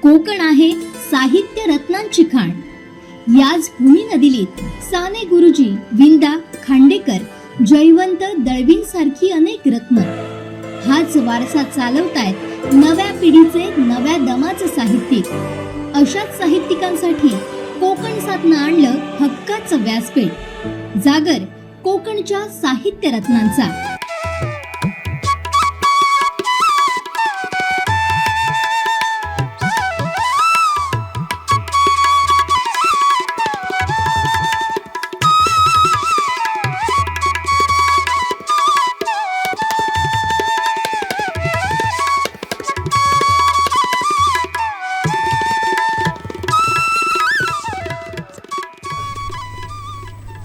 कोकण आहे साहित्य रत्नांची खाण. याच भूमी नदीलीत साने गुरुजी, विंदा, खांडेकर, जयवंत, दळवी सारखी अनेक रत्न. हाच वारसा चालवतायत नव्या पिढीचे, नव्या दमाचे साहित्यिक. अशाच साहित्यिकांसाठी कोकण सातनं आणलं हक्काचं व्यासपीठ. जागर कोकणच्या साहित्य रत्नांचा.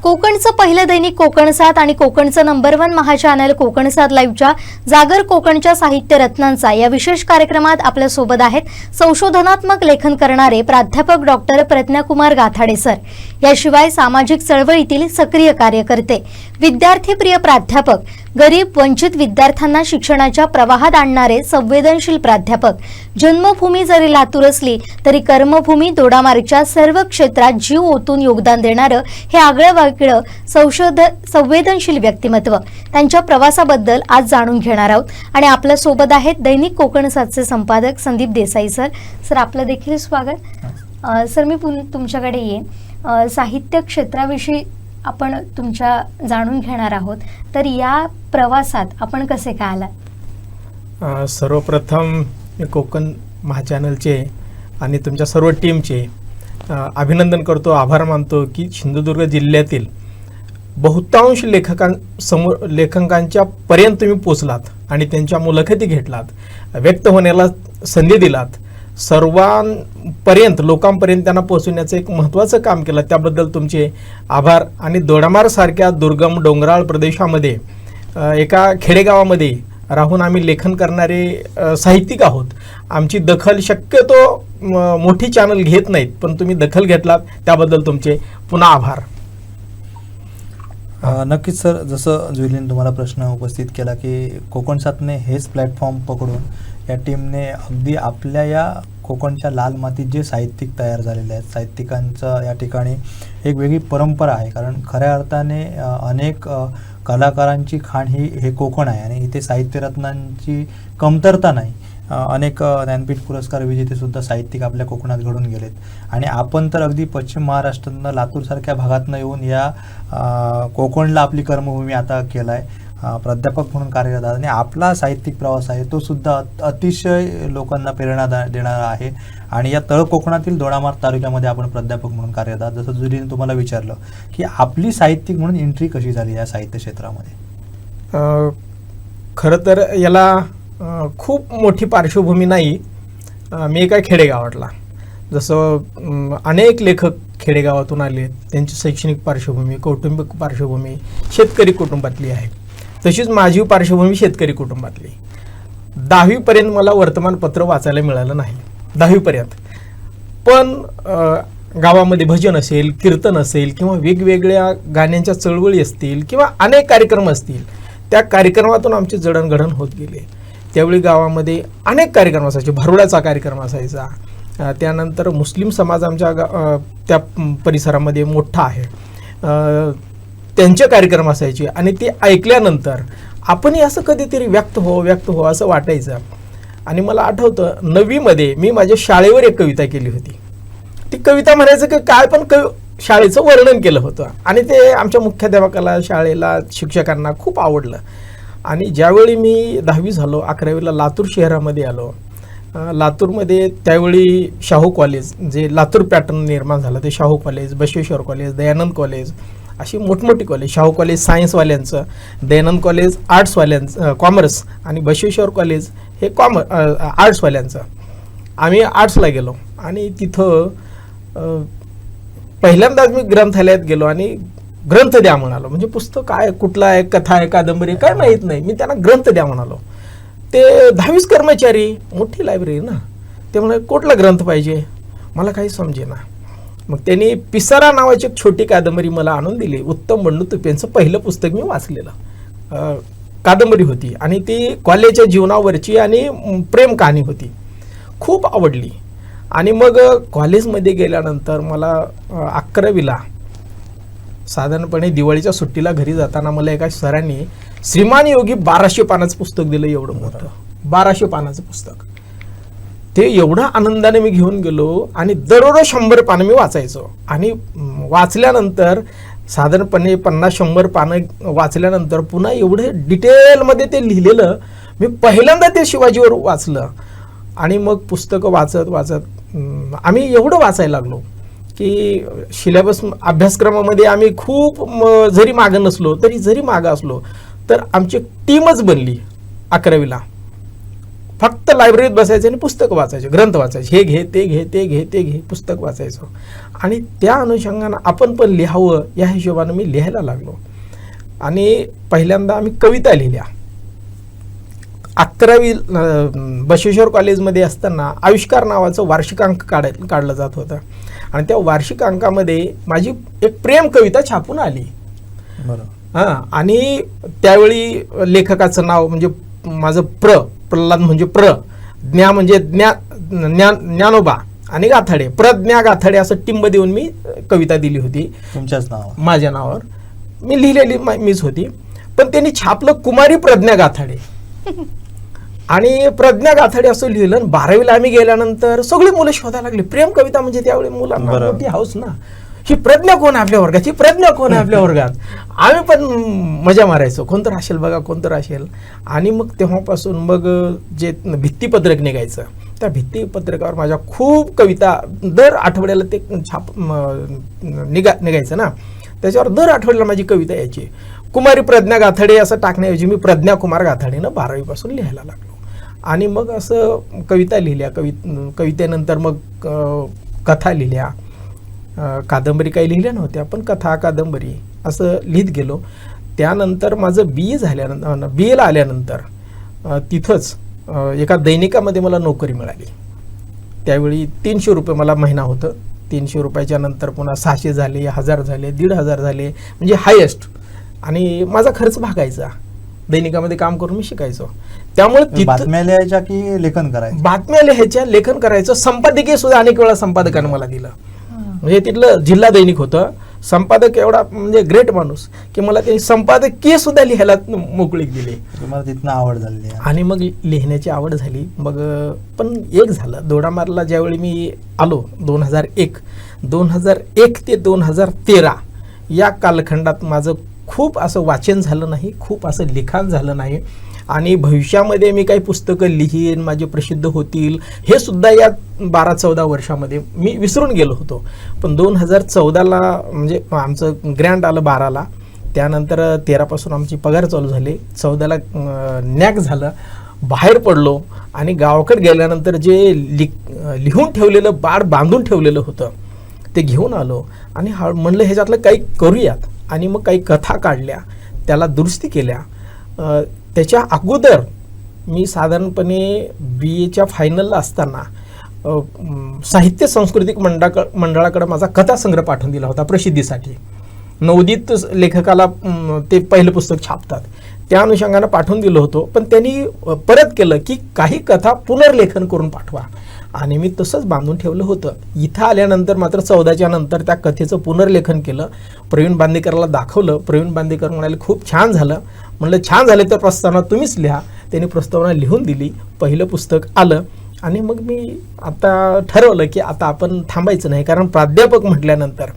कोकणचं पहिलं दैनिक कोकण 7 आणि कोकणचं नंबर 1 महाचॅनल कोकण 7 लाईव्हच्या जागर कोकणच्या साहित्य रत्नांचा या विशेष कार्यक्रमात आपल्या सोबत आहेत संशोधनात्मक लेखन करणारे प्राध्यापक डॉक्टर प्रज्ञाकुमार गाथाडे सर. याशिवाय सामाजिक चळवळीतील सक्रिय कार्यकर्ते, विद्यार्थीप्रिय प्राध्यापक, गरीब वंचित विद्यार्थ्यांना शिक्षणाच्या प्रवाहात आणणारे संवेदनशील प्राध्यापक. जन्मभूमी जरी लातूर असली तरी कर्मभूमी दोडामार्गच्या सर्व क्षेत्रात जीव ओतून योगदान देणारं हे आगळं संवेदनशील व्यक्तिमत्व. त्यांच्या प्रवासाबद्दल आज जाणून घेणार आहोत आणि आपल्या सोबत आहेत दैनिक कोकण 7चे संपादक संदीप देसाई सर. सर, आपलं देखील स्वागत. सर, मी तुमच्याकडे येईन. साहित्य क्षेत्राविषयी आपण तुमच्या जाणून घेणार आहोत, तर या प्रवासात आपण कसे काय आलात? सर्वप्रथम मी कोकण महाचॅनलचे आणि तुमच्या सर्व टीमचे अभिनंदन करतो, आभार मानतो की सिंधुदुर्ग जिल्ह्यातील बहुतांश लेखकांच्या पर्यंत तुम्ही पोचलात आणि त्यांच्या मुलाखती घेतलात, व्यक्त होण्याला संधी दिलात, सर्वांपर्यंत लोकांपर्यंत त्यांना पोहोचवण्याचं एक महत्त्वाचं काम केलं. त्याबद्दल तुमचे आभार. आणि दोडामार्गसारख्या दुर्गम डोंगराळ प्रदेशामध्ये एका खेडेगावामध्ये राहून आम्ही लेखन करणारे साहित्यिक आहोत. आमची दखल शक्यतो मोठी चॅनल घेत नाहीत, पण तुम्ही दखल घेतलात त्याबद्दल तुमचे पुन्हा आभार. नक्कीच सर, जसं जुईलीने तुम्हाला प्रश्न उपस्थित केला की कोकण 7ने हेच प्लॅटफॉर्म पकडून या टीमने अगदी आपल्या या कोकणच्या लाल मातीत जे साहित्यिक तयार झालेले आहेत, साहित्यिकांचं या ठिकाणी एक वेगळी परंपरा आहे. कारण खऱ्या अर्थाने अनेक कलाकारांची खाण हे कोकण आहे आणि इथे साहित्यरत्नांची कमतरता नाही. अनेक ज्ञानपीठ पुरस्कार विजेते सुद्धा साहित्यिक आपल्या कोकणात घडून गेलेत आणि आपण तर अगदी पश्चिम महाराष्ट्रातनं लातूरसारख्या भागातनं येऊन या कोकणला आपली कर्मभूमी आता केला आहे. प्राध्यापक म्हणून कार्यरत आहे आणि आपला साहित्यिक प्रवास आहे तो सुद्धा अतिशय लोकांना प्रेरणा देणारा आहे. आणि या तळ कोकणातील दोडामार्ग तालुक्यामध्ये आपण प्राध्यापक म्हणून कार्यरत आहात. जसं जुलीने तुम्हाला विचारलं की आपली साहित्यिक म्हणून एंट्री कशी झाली या साहित्य क्षेत्रामध्ये. खरं तर याला खूप मोठी पार्श्वभूमी नाही. मी एका खेडेगावातला, जसं अनेक लेखक खेडेगावातून आले, त्यांची शैक्षणिक पार्श्वभूमी, कौटुंबिक पार्श्वभूमी शेतकरी कुटुंबातली आहे. तशीच माझी पार्श्वभूमी शेतकरी कुटुंबातली. 10वी पर्यंत मला वर्तमानपत्र वाचायला मिळालं नाही, 10वी पर्यंत. पण गावामध्ये भजन असेल, कीर्तन असेल किंवा वेगवेगळ्या गाण्यांच्या चळवळी असतील किंवा अनेक कार्यक्रम असतील, त्या कार्यक्रमातून आमची जडणघडण होत गेली. त्यावेळी गावामध्ये अनेक कार्यक्रम असायचे. भरुडाचा कार्यक्रम असायचा, त्यानंतर मुस्लिम समाज आमच्या त्या परिसरामध्ये मोठा आहे, त्यांचे कार्यक्रम असायचे आणि ते ऐकल्यानंतर आपणही असं कधीतरी व्यक्त हो असं वाटायचं. आणि मला आठवतं 9वीमध्ये मी माझ्या शाळेवर एक कविता केली होती. ती कविता म्हणायचं की काय, पण शाळेचं वर्णन केलं होतं आणि ते आमच्या मुख्याध्यापकाला, शाळेला, शिक्षकांना खूप आवडलं. आणि ज्यावेळी मी 10वी झालो, 11वीला लातूर शहरामध्ये आलो. लातूरमध्ये त्यावेळी शाहू कॉलेज, जे लातूर पॅटर्न निर्माण झालं, ते Shahu college, Basaveshwar college, Dayanand college, अशी मोठमोठी कॉलेज. शाहू कॉलेज सायन्सवाल्यांचं, दयानंद कॉलेज आर्ट्सवाल्यांचं, कॉमर्स, आणि बसवेश्वर कॉलेज हे आर्ट्सवाल्यांचं. आम्ही आर्ट्सला गेलो आणि तिथं पहिल्यांदाच मी ग्रंथालयात गेलो आणि ग्रंथ द्या म्हणालो. म्हणजे पुस्तक काय, कुठला आहे, कथा आहे, कादंबरी काय माहीत नाही. मी त्यांना ग्रंथ द्या म्हणालो. ते 10वीच कर्मचारी, मोठी लायब्ररी ना, ते म्हणाले कुठला ग्रंथ पाहिजे, मला काही समजेना. मग त्यांनी पिसारा नावाची एक छोटी कादंबरी मला आणून दिली. उत्तम बंडू तुपेंचं पहिलं पुस्तक मी वाचलेलं कादंबरी होती आणि ती कॉलेजच्या जीवनावरची आणि प्रेम कहाणी होती. खूप आवडली आणि मग कॉलेजमध्ये गेल्यानंतर मला 11वीला साधारणपणे दिवाळीच्या सुट्टीला घरी जाताना मला एका सरांनी श्रीमान योगी 1200 पानाचं पुस्तक दिलं, एवढं मोठं 1200 पानाचं पुस्तक. ते एवढ्या आनंदाने मी घेऊन गेलो आणि दररोज 100 पानं मी वाचायचो. आणि वाचल्यानंतर साधारणपणे 50-100 पानं वाचल्यानंतर पुन्हा एवढं डिटेलमध्ये ते लिहिलेलं मी पहिल्यांदा ते शिवाजीवर वाचलं. आणि मग पुस्तकं वाचत वाचत आम्ही एवढं वाचायला लागलो की सिलेबस अभ्यासक्रमामध्ये आम्ही खूप जरी मागं नसलो तरी जरी मागं असलो तर आमची टीमच बनली. 11वीला फक्त लायब्ररीत बसायचं आणि पुस्तकं वाचायचे, ग्रंथ वाचायचे, हे घे ते घे ते घे ते घे, पुस्तक वाचायचो. आणि त्या अनुषंगानं आपण पण लिहावं या हिशोबानं मी लिहायला लागलो. आणि पहिल्यांदा आम्ही कविता लिहिल्या. 11वी बसवेश्वर कॉलेजमध्ये असताना आविष्कार नावाचं वार्षिकांक काढलं जात होतं. आणि त्या वार्षिकांकामध्ये माझी एक प्रेम कविता छापून आली. हां. आणि त्यावेळी लेखकाचं नाव म्हणजे माझं प्रल्हाद म्हणजे ज्ञा म्हणजे ज्ञानोबा आणि गाथाडे, प्रज्ञा गाथाडे असं टिंब देऊन मी कविता दिली होती तुमच्याच नावावर, माझ्या नावावर. मी लिहिलेली मीच होती, पण त्यांनी छापलं कुमारी प्रज्ञा गाथाडे. आणि प्रज्ञा गाथाडे असं लिहिलं. 12वीला आम्ही गेल्यानंतर सगळी मुलं शोधायला लागली. प्रेम कविता म्हणजे त्यावेळी मुलांना मोठी हौस ना, ही प्रज्ञा कोण आपल्या वर्गात, ही प्रज्ञा कोण आपल्या वर्गात. आम्ही पण मजा मारायचो, कोणतं असेल बघा, कोणतं असेल. आणि मग तेव्हापासून मग जे भित्तीपत्रक निघायचं, त्या भित्तीपत्रकावर माझ्या खूप कविता दर आठवड्याला ते निघायचं ना, त्याच्यावर दर आठवड्याला माझी कविता यायची. कुमारी प्रज्ञा गाथाडे असं टाकण्याऐवजी मी प्रज्ञा कुमार गाथाडेनं 12वीपासून लिहायला लागलो. आणि मग असं कविता लिहिल्या. कवितेनंतर मग कथा लिहिल्या. कादंबरी काही लिहिल्या नव्हत्या, पण कथा कादंबरी असं लिहित गेलो. त्यानंतर माझं BA ला आल्यानंतर तिथंच एका दैनिकामध्ये मला नोकरी मिळाली. त्यावेळी 300 रुपये मला महिना होतं. 300 रुपयाच्या नंतर पुन्हा 600 झाले, 1000 झाले, 1500 झाले, म्हणजे हायेस्ट. आणि माझा खर्च भागायचा. दैनिकामध्ये काम करून मी शिकायचो. त्यामुळे बातम्या लिहायच्या की लेखन करायचं? बातम्या लिहायच्या, लेखन करायचं. संपादकीय सुद्धा अनेक वेळा संपादकानं मला दिलं. म्हणजे तिथलं जिल्हा दैनिक होतं. संपादक एवढा म्हणजे ग्रेट माणूस की मला ते संपादकीय सुद्धा लिहायला मोकळीक दिली. तुम्हाला तिथनं आवड झाली? आणि मग लिहिण्याची आवड झाली. मग पण एक झालं, दोडामार्गला ज्यावेळी मी आलो 2001 ते 2013 या कालखंडात माझं खूप असं वाचन झालं नाही, खूप असं लिखाण झालं नाही. आणि भविष्यामध्ये मी काही पुस्तकं लिहीन, माझे प्रसिद्ध होतील, हे सुद्धा या 12-14 वर्षामध्ये मी विसरून गेलो होतो. पण 2014ला म्हणजे आमचं ग्रँड आलं 12ला, त्यानंतर 13पासून आमची पगार चालू झाली. 14ला नॅक झालं, बाहेर पडलो. आणि गावाकडे गेल्यानंतर जे लिहून ठेवलेलं बाळ बांधून ठेवलेलं होतं ते घेऊन आलो. आणि म्हणलं ह्याच्यातलं काही करूयात. आणि मग काही कथा काढल्या, त्याला दुरुस्ती केल्या. त्याच्या अगोदर मी साधारणपणे BAच्या फायनलला असताना साहित्य सांस्कृतिक मंडळाकडे माझा कथासंग्रह पाठवून दिला होता प्रसिद्धीसाठी. नवोदित लेखकाला ते पहिलं पुस्तक छापतात, त्या अनुषंगानं पाठवून दिलं होतं. पण त्यांनी परत केलं की काही कथा पुनर्लेखन करून पाठवा. आणि मी तसंच बांधून ठेवलं होतं. इथं आल्यानंतर मात्र 14च्या नंतर त्या कथेचं पुनर्लेखन केलं. प्रवीण बांदेकरला दाखवलं. प्रवीण बांदेकर म्हणाले खूप छान झालं. म्हणलं छान झालं तर प्रस्तावना तुम्हीच लिहा. त्यांनी प्रस्तावना लिहून दिली. पहिलं पुस्तक आलं. आणि मग मी आता ठरवलं की आता आपण थांबायचं नाही, कारण प्राध्यापक म्हटल्यानंतर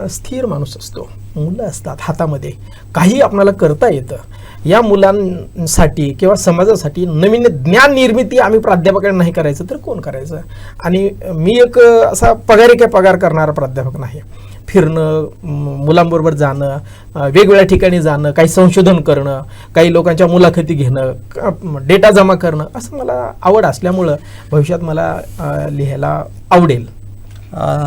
स्थिर माणूस असतो, मुलं असतात हातामध्ये, काही आपल्याला करता येतं. या मुलांसाठी किंवा समाजासाठी नवीन ज्ञान निर्मिती आम्ही प्राध्यापकांना नाही करायचं तर कोण करायचं. आणि मी एक असा पगार करणारा प्राध्यापक नाही. फिरणं, मुलांबरोबर जाणं, वेगवेगळ्या ठिकाणी जाणं, काही संशोधन करणं, काही लोकांच्या मुलाखती घेणं, डेटा जमा करणं, असं मला आवड असल्यामुळं भविष्यात मला लिहायला आवडेल.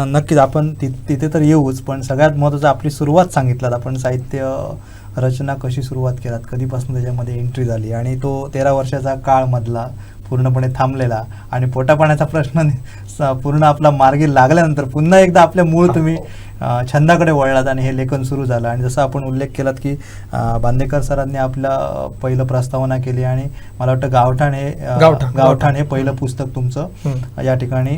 नक्कीच आपण तिथे तर येऊच, पण सगळ्यात महत्त्वाचं आपली सुरुवात सांगितलं. आपण साहित्य रचना कशी सुरुवात केलात, कधीपासून त्याच्यामध्ये एंट्री झाली, आणि तो 13 वर्षाचा काळ मधला पूर्णपणे थांबलेला, आणि पोटापाण्याचा प्रश्न पूर्ण आपला मार्गी लागल्यानंतर पुन्हा एकदा आपल्या मूळ तुम्ही छंदाकडे वळलात आणि हे लेखन सुरू झालं. आणि जसं आपण उल्लेख केलात की बांदेकर सरांनी आपलं पहिलं प्रस्तावना केली आणि मला वाटतं गावठाण हे पहिलं पुस्तक तुमचं या ठिकाणी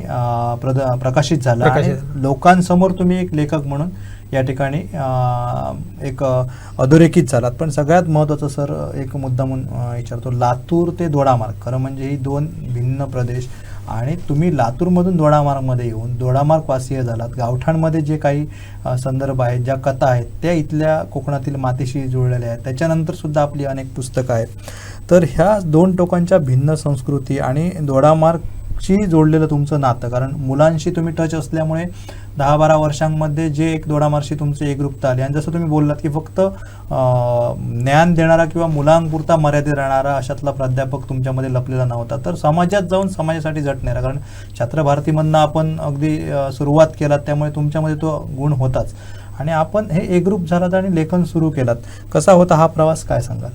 प्रकाशित झालं आणि लोकांसमोर तुम्ही एक लेखक म्हणून या ठिकाणी एक अधोरेखित झालात. पण सगळ्यात महत्त्वाचं सर एक मुद्दा म्हणून विचारतो, लातूर ते दोडामार्ग, खरं म्हणजे ही दोन भिन्न प्रदेश आणि तुम्ही लातूरमधून दोडामार्गमध्ये येऊन दोडामार्ग वासीय झालात. गावठाणमध्ये जे काही संदर्भ आहेत, ज्या कथा आहेत त्या इथल्या कोकणातील मातीशी जुळलेल्या आहेत. त्याच्यानंतर सुद्धा आपली अनेक पुस्तकं आहेत. तर ह्या दोन टोकांच्या भिन्न संस्कृती आणि दोडामार्गशी जोडलेलं तुमचं नातं, कारण मुलांशी तुम्ही टच असल्यामुळे 10-12 वर्षांमध्ये जे एक दोडामार्गशी तुमचं एकरूपता आली आणि जसं तुम्ही बोललात की फक्त ज्ञान देणारा किंवा मुलांपुरता मर्यादित राहणारा अशातला प्राध्यापक तुमच्यामध्ये लपलेला नव्हता, तर समाजात जाऊन समाजासाठी झटणारा, कारण छात्र भारतीमधनं आपण अगदी सुरुवात केलात त्यामुळे तुमच्यामध्ये तो गुण होताच आणि आपण हे एकरूप झालात आणि लेखन सुरू केलात. कसा होता हा प्रवास, काय सांगाल?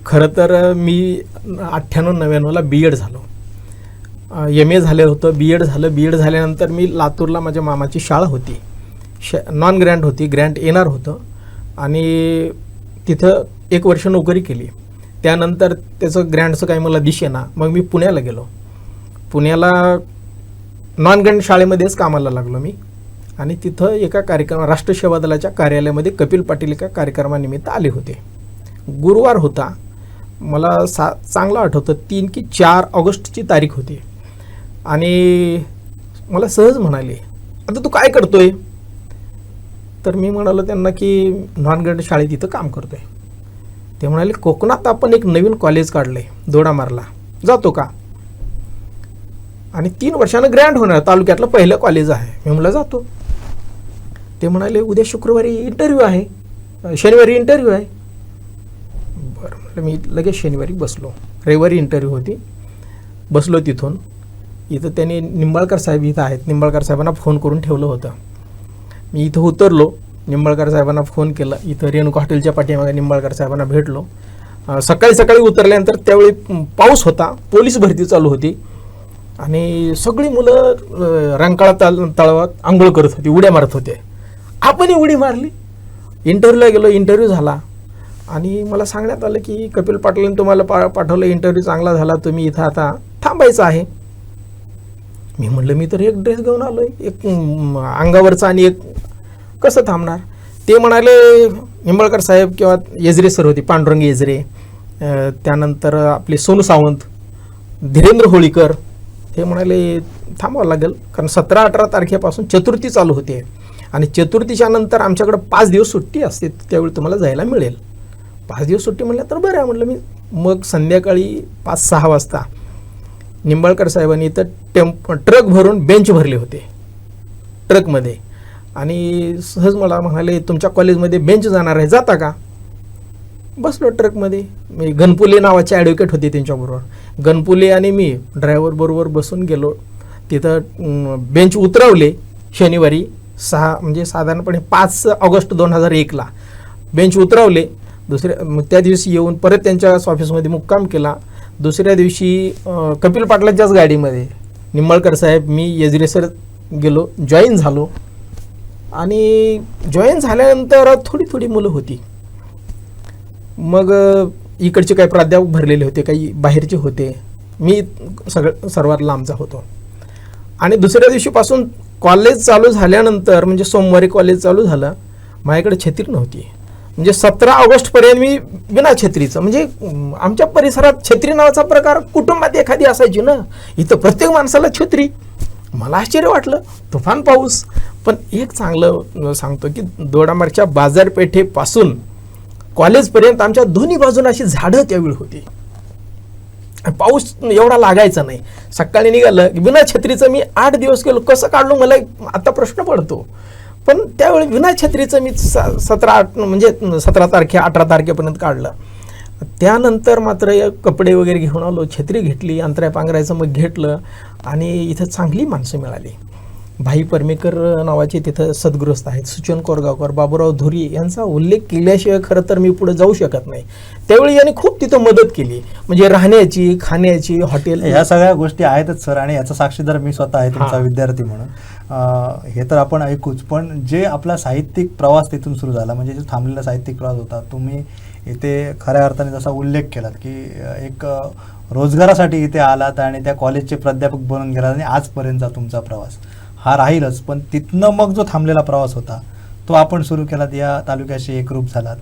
खरं तर मी 98-99ला BEd झालो, MA झालं होतं, BEd झालं. BEd झाल्यानंतर मी लातूरला माझ्या मामाची शाळा होती, नॉन ग्रँट होती, ग्रँट येणार होतं आणि तिथं 1 वर्ष नोकरी केली. त्यानंतर त्याचं ग्रँटचं काही मला दिसेना, मग मी पुण्याला गेलो. पुण्याला नॉन ग्रँट शाळेमध्येच कामाला लागलो मी आणि तिथं एका राष्ट्र सेवा दलाच्या कार्यालयामध्ये कपिल पाटील एका कार्यक्रमानिमित्त आले होते. गुरुवार होता, मला चांगलं आठवतं, 3 की 4 ऑगस्टची तारीख होती आणि मला सहज म्हणाले, आता तू काय करतोय? तर मी म्हणालो त्यांना की नॉन ग्रँट शाळेत इथं काम करतोय. ते म्हणाले, कोकणात आपण एक नवीन कॉलेज काढलंय दोडामार्गला, जातो का? आणि 3 वर्षानं ग्रँट होणार, तालुक्यातलं पहिलं कॉलेज आहे. मी म्हटलं जातो. ते म्हणाले, उद्या शुक्रवारी इंटरव्ह्यू आहे, शनिवारी इंटरव्ह्यू आहे. बरं म्हटलं, मी लगेच शनिवारी बसलो. रविवारी इंटरव्ह्यू होती, बसलो तिथून. इथं त्यांनी निंबाळकर साहेब इथं आहेत, निंबाळकर साहेबांना फोन करून ठेवलं होतं. मी इथं उतरलो, निंबाळकर साहेबांना फोन केला. इथं रेणुका हॉटेलच्या पाठीमागे निंबाळकर साहेबांना भेटलो. सकाळी उतरल्यानंतर त्यावेळी पाऊस होता, पोलीस भरती चालू होती आणि सगळी मुलं रंकाळा तळावात आंघोळ करत होती, उड्या मारत होते. आपणही उडी मारली. इंटरव्ह्यूला गेलो, इंटरव्ह्यू झाला आणि मला सांगण्यात आलं की कपिल पाटलांनी तुम्हाला पाठवलं, इंटरव्ह्यू चांगला झाला, तुम्ही इथं आता थांबायचं आहे. मी म्हटलं, मी तर एक ड्रेस घेऊन आलोय, एक अंगावरचा आणि एक कसं थांबणार? ते म्हणाले, निंबाळकर साहेब किंवा येजरे सर होते, पांडुरंग येजरे, त्यानंतर आपले सोनू सावंत, धीरेंद्र होळीकर, ते म्हणाले थांबावं लागेल, कारण 17-18 तारखेपासून चतुर्थी चालू होते आणि चतुर्थीच्या नंतर आमच्याकडं 5 दिवस सुट्टी असते, त्यावेळी तुम्हाला जायला मिळेल. 5 दिवस सुट्टी म्हणलं तर बरं आहे म्हटलं मी. मग संध्याकाळी 5-6 वाजता निंबाळकर साहेबांनी इथं ट्रक भरून बेंच भरले होते ट्रकमध्ये आणि सहज मला म्हणाले, तुमच्या कॉलेजमध्ये बेंच जाणार आहे, जाता का? बसलो ट्रकमध्ये. मी गणपुले नावाचे ॲडव्होकेट होते त्यांच्याबरोबर, गणपुले आणि मी ड्रायव्हर बरोबर बसून गेलो. तिथं बेंच उतरवले. शनिवारी 6 म्हणजे साधारणपणे 5 ऑगस्ट 2001ला बेंच उतरवले. त्या दिवशी येऊन परत त्यांच्या ऑफिसमध्ये मुक्काम केला. दुसऱ्या दिवशी कपिल पाटलाच्याच गाडीमध्ये निंबाळकर साहेब, मी, येजरे सर गेलो, जॉईन झालो आणि जॉईन झाल्यानंतर थोडी मुलं होती. मग इकडचे काही प्राध्यापक भरलेले होते, काही बाहेरचे होते, मी सर्वात लांबचा होतो. आणि दुसऱ्या दिवशीपासून कॉलेज चालू झाल्यानंतर म्हणजे सोमवारी कॉलेज चालू झालं, माझ्याकडे छत्री नव्हती. म्हणजे 17 ऑगस्टपर्यंत मी बिना छत्रीचं, म्हणजे आमच्या परिसरात छत्री नावाचा प्रकार कुटुंबात एखादी असायची ना, इथं प्रत्येक माणसाला छत्री. मला आश्चर्य वाटलं, तुफान पाऊस. पण एक चांगलं सांगतो की दोडामार्गच्या बाजारपेठेपासून कॉलेजपर्यंत आमच्या दोन्ही बाजूला अशी झाडं त्यावेळी होती, पाऊस एवढा लागायचा नाही. सकाळी निघालं की बिना छत्रीचं मी 8 दिवस गेलो. कसं काढलो मला आता प्रश्न पडतो, पण त्यावेळी विना छत्रीचं मी 17 तारखे 18 तारखेपर्यंत काढलं. त्यानंतर मात्र कपडे वगैरे घेऊन आलो, छत्री घेतली, अंतराय पांघरायचं मग घेतलं आणि इथं चांगली माणसं मिळाली. भाई परमेकर नावाचे तिथं सद्गृहस्थ आहेत, सुचन कोरगावकर, बाबूराव धुरी यांचा उल्लेख केल्याशिवाय खरं तर मी पुढे जाऊ शकत नाही. त्यावेळी यांनी खूप तिथं मदत केली, म्हणजे राहण्याची, खाण्याची, हॉटेल, ह्या सगळ्या गोष्टी आहेतच सर, आणि याचा साक्षीदार मी स्वतः आहे तुमचा विद्यार्थी म्हणून. हे तर आपण ऐकूच, पण जे आपला साहित्यिक प्रवास तिथून सुरू झाला, म्हणजे जो थांबलेला साहित्यिक प्रवास होता, तुम्ही इथे खऱ्या अर्थाने जसा उल्लेख केलात की एक रोजगारासाठी इथे आलात आणि त्या कॉलेजचे प्राध्यापक बनून गेलात आणि आजपर्यंतचा तुमचा प्रवास हा राहीलच. पण तिथनं मग जो थांबलेला प्रवास होता तो आपण सुरू केलात, या तालुक्याशी एकरूप झालात.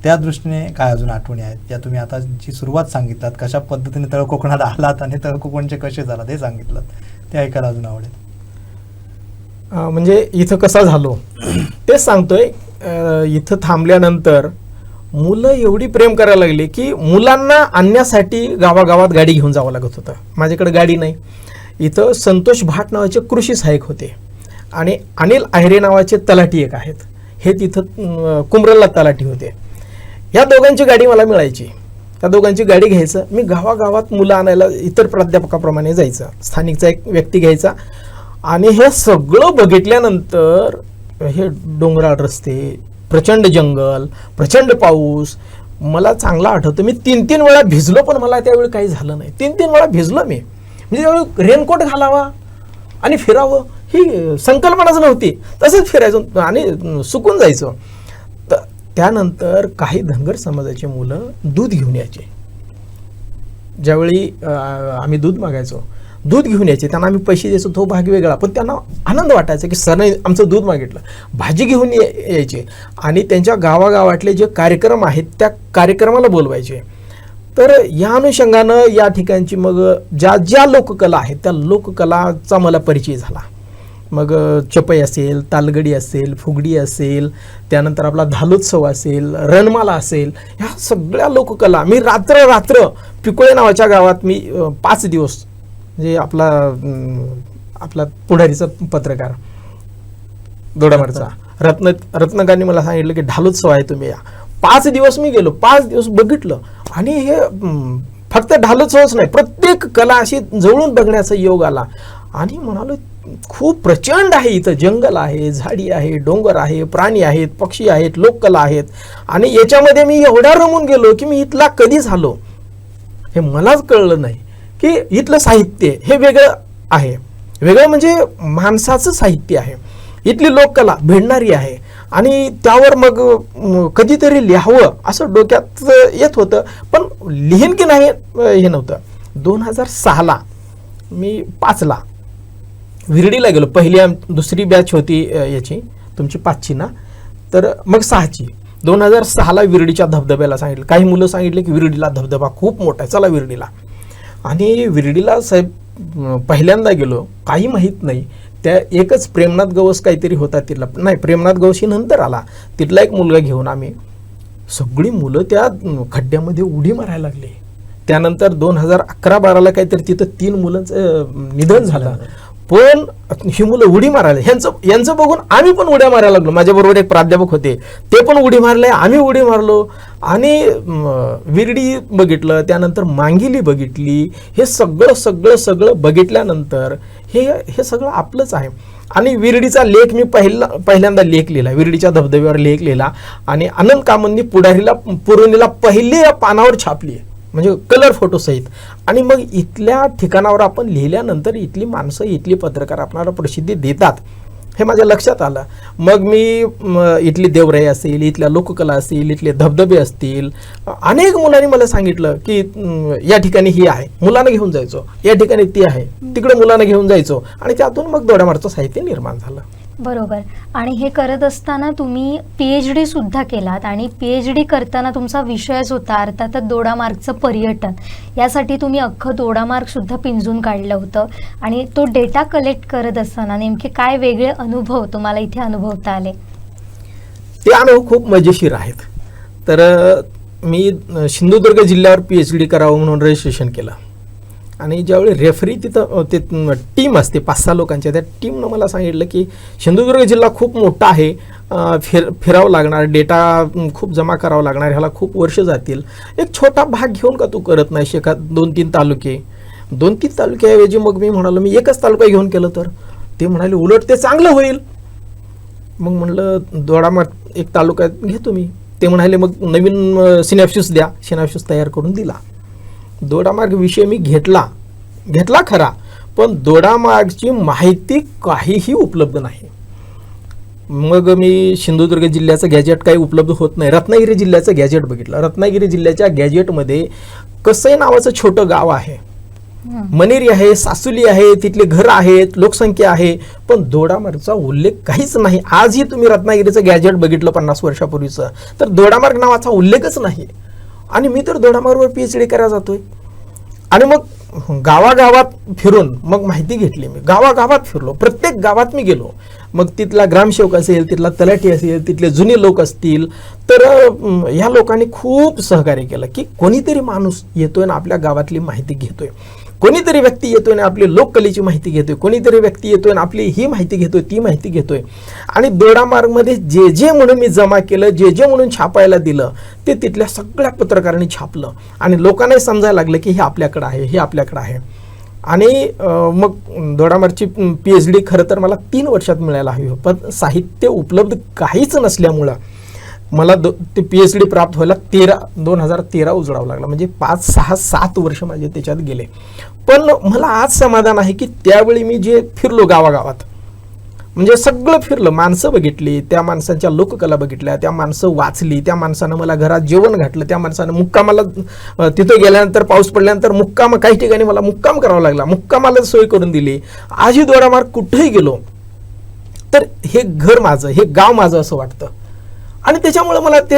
त्या दृष्टीने काय अजून आठवणी आहेत त्या तुम्ही आता जी सुरुवात सांगितलात, कशा पद्धतीने तळ कोकणात आलात आणि तळ कोकणचे कसे झालात हे सांगितलं, ते ऐकायला अजून आवडेल. म्हणजे इथं कसा झालो तेच सांगतोय. इथं थांबल्यानंतर मुलं एवढी प्रेम करायला लागली की मुलांना आणण्यासाठी गावागावात गाडी घेऊन जावं लागत होतं. माझ्याकडे गाडी नाही. इथं संतोष भाट नावाचे कृषी सहाय्यक होते आणि अनिल आहेरे नावाचे तलाठी एक आहेत, हे तिथं कुमरलला तलाठी होते. या दोघांची गाडी मला मिळायची. त्या दोघांची गाडी घ्यायचं, मी गावागावात मुलं आणायला इतर प्राध्यापकाप्रमाणे जायचं, स्थानिकचा एक व्यक्ती घ्यायचा. आणि हे सगळं बघितल्यानंतर हे डोंगराळ रस्ते, प्रचंड जंगल, प्रचंड पाऊस, मला चांगला आठवतं मी 3-3 वेळा भिजलो, पण मला त्यावेळी काही झालं नाही. 3-3 वेळा भिजलो मी. म्हणजे त्यावेळी रेनकोट घालावा आणि फिरावं ही संकल्पनाच नव्हती. तसंच फिरायचं आणि सुकून जायचं. तर त्यानंतर काही धनगर समाजाची मुलं दूध घेऊन यायचे. ज्यावेळी आम्ही दूध मागायचो, दूध घेऊन यायचे, त्यांना आम्ही पैसे द्यायचो, तो भाग वेगळा, पण त्यांना आनंद वाटायचा की सरने आमचं दूध मागितलं. भाजी घेऊन यायचे आणि त्यांच्या गावागावातले जे कार्यक्रम आहेत त्या कार्यक्रमाला बोलवायचे. तर या अनुषंगानं या ठिकाणची मग ज्या लोककला आहेत त्या लोककलाचा मला परिचय झाला. मग चपई असेल, तालगडी असेल, फुगडी असेल, त्यानंतर आपला धालोत्सव असेल, रणमाला असेल, ह्या सगळ्या लोककला मी रात्र पिकोळे नावाच्या गावात मी 5 दिवस, म्हणजे आपला पुढारीचा पत्रकार दोडामारचा रत्नकांनी मला सांगितलं की ढालोत्सव आहे, तुम्ही या. 5 दिवस मी गेलो, 5 दिवस बघितलं. आणि हे फक्त ढालोत्सवच नाही, प्रत्येक कला अशी जवळून बघण्याचा योग आला. आणि म्हणालो खूप प्रचंड आहे इथं, जंगल आहे, झाडी आहे, डोंगर आहे, प्राणी आहेत, पक्षी आहेत, लोककला आहेत. आणि याच्यामध्ये मी एवढा रमून गेलो की मी इथला कधी झालो हे मलाच कळलं नाही की इथलं साहित्य हे वेगळं आहे. वेगळं म्हणजे माणसाचं साहित्य आहे, इथली लोककला भेटणारी आहे. आणि त्यावर मग कधीतरी लिहावं असं डोक्यात येत होतं, पण लिहीन की नाही हे नव्हतं. 2006ला मी 5ला विरडीला गेलो. दुसरी बॅच होती याची तुमची 5ची ना, तर मग 6ची. 2006ला विरडीच्या धबधब्याला सांगितलं. काही मुलं सांगितले की विरडीला धबधबा खूप मोठा आहे, चला विरडीला. आणि विरडीला साहेब पहिल्यांदा गेलो, काही माहीत नाही. त्या एकच प्रेमनाथ गवस काहीतरी होता तिथला, नाही प्रेमनाथ गवस ही नंतर आला. तिथला एक मुलगा घेऊन आम्ही सगळी मुलं त्या खड्ड्यामध्ये उडी मारायला लागली. त्यानंतर 2011-12ला काहीतरी तिथं 3 मुलांचं निधन झालं. पण ही मुलं उडी मारायला, यांचं बघून आम्ही पण उड्या मारायला लागलो. माझ्याबरोबर एक प्राध्यापक होते, ते पण उडी मारले, आम्ही उडी मारलो. आणि विरडी बघितलं, त्यानंतर मांगिली बघितली. हे सगळं बघितल्यानंतर हे सगळं आपलंच आहे. आणि विरडीचा लेख मी पहिल्यांदा लेख लिहिला, विरडीच्या धबधब्यावर लेख लिहिला. आणि आनंद कामंनी पुरवणीला पहिल्या पानावर छापली, म्हणजे कलर फोटो सहित. आणि मग इथल्या ठिकाणावर आपण लिहिल्यानंतर इथली माणसं, इथली पत्रकार आपल्याला प्रसिद्धी देतात हे माझ्या लक्षात आलं. मग मी इथली देवराई असेल, इथल्या लोककला असेल, इथले धबधबे असतील, अनेक मुलांनी मला सांगितलं की या ठिकाणी ही आहे, मुलांना घेऊन जायचो. या ठिकाणी ती आहे, तिकडे मुलांना घेऊन जायचो. आणि त्यातून मग दोडामारचं साहित्य निर्माण झालं. बरोबर. आणि हे करत असताना तुम्ही PhD सुद्धा केलात, आणि PhD करताना तुमचा विषयच होता अर्थातच दोडामार्गचं पर्यटन. यासाठी तुम्ही अख्खं दोडामार्ग सुद्धा पिंजून काढलं होतं. आणि तो डेटा कलेक्ट करत असताना नेमके काय वेगळे अनुभव तुम्हाला इथे अनुभवता आले? ते अनुभव खूप मजेशीर आहेत. तर मी सिंधुदुर्ग जिल्ह्यावर PhD करावं म्हणून रजिस्ट्रेशन केलं. आणि ज्यावेळी रेफरी तिथं ते टीम असते 5-6 लोकांच्या, त्या टीमनं मला सांगितलं की सिंधुदुर्ग जिल्हा खूप मोठा आहे, फिरावं लागणार, डेटा खूप जमा करावं लागणार, ह्याला खूप वर्ष जातील. एक छोटा भाग घेऊन का तू करत नाही, 2-3 तालुके 2-3 तालुक्याऐवजी मग मी म्हणालो मी एकच तालुका घेऊन केलं तर ते म्हणाले उलट ते चांगलं होईल. मग म्हणलं दोडामार्ग एक तालुक्यात घेतो मी. ते म्हणाले मग नवीन सिनॅप्सिस द्या. सिनॅप्सिस तयार करून दिला. दोडामार्ग विषय मी घेतला खरा, पण दोडामार्गची माहिती काहीही उपलब्ध नाही. मग मी सिंधुदुर्ग जिल्ह्याचं गॅजेट काही उपलब्ध होत नाही. रत्नागिरी जिल्ह्याचं गॅजेट बघितलं. रत्नागिरी जिल्ह्याच्या गॅजेटमध्ये कसई नावाचं छोटं गाव आहे, मनेरी आहे, सासुली आहे, तिथले घरं आहेत, लोकसंख्या आहे, पण दोडामार्गचा उल्लेख काहीच नाही. आजही तुम्ही रत्नागिरीचं गॅजेट बघितलं 50 वर्षापूर्वीचं, तर दोडामार्ग नावाचा उल्लेखच नाही. आणि मी तर दोडामार्गवर PhD करायला जातोय. आणि मग गावागावात फिरून मग माहिती घेतली. मी गावागावात फिरलो, प्रत्येक गावात मी गेलो. मग तिथला ग्रामसेवक असेल, तिथला तलाठी असेल, तिथले जुने लोक असतील, तर ह्या लोकांनी खूप सहकार्य केलं की कोणीतरी माणूस येतोय ना आपल्या गावातली माहिती घेतोय, कोणीतरी व्यक्ती येतोय ना आपली लोककलेची माहिती घेतोय, कोणीतरी व्यक्ती येतोय ना आपली ही माहिती घेतोय, ती माहिती घेतोय. आणि दोडामार्गमध्ये जे जे म्हणून मी जमा केलं, जे जे म्हणून छापायला दिलं, ते तिथल्या सगळ्या पत्रकारांनी छापलं. आणि लोकांनाही समजायला लागलं की हे आपल्याकडं आहे, हे आपल्याकडं आहे. आणि मग दोडामार्गची PhD खरं तर मला 3 वर्षात मिळायला हवी, पण साहित्य उपलब्ध काहीच नसल्यामुळं मला ते PhD प्राप्त व्हायला 2013 उजडावं लागला. म्हणजे 5, 6, 7 वर्ष माझे त्याच्यात गेले. पण मला आज समाधान आहे की त्यावेळी मी जे फिरलो गावागावात, म्हणजे सगळं फिरलं, माणसं बघितली, त्या माणसांच्या लोककला बघितल्या, त्या माणसं वाचली, त्या माणसानं मला घरात जेवण घातलं, त्या माणसानं मुक्कामाला तिथं गेल्यानंतर पाऊस पडल्यानंतर मुक्काम काही ठिकाणी मला मुक्काम करावा लागला, मुक्कामाला सोय करून दिली. आजही दोडामार्ग कुठेही गेलो तर हे घर माझं, हे गाव माझं असं वाटतं. आणि त्याच्यामुळे मला ते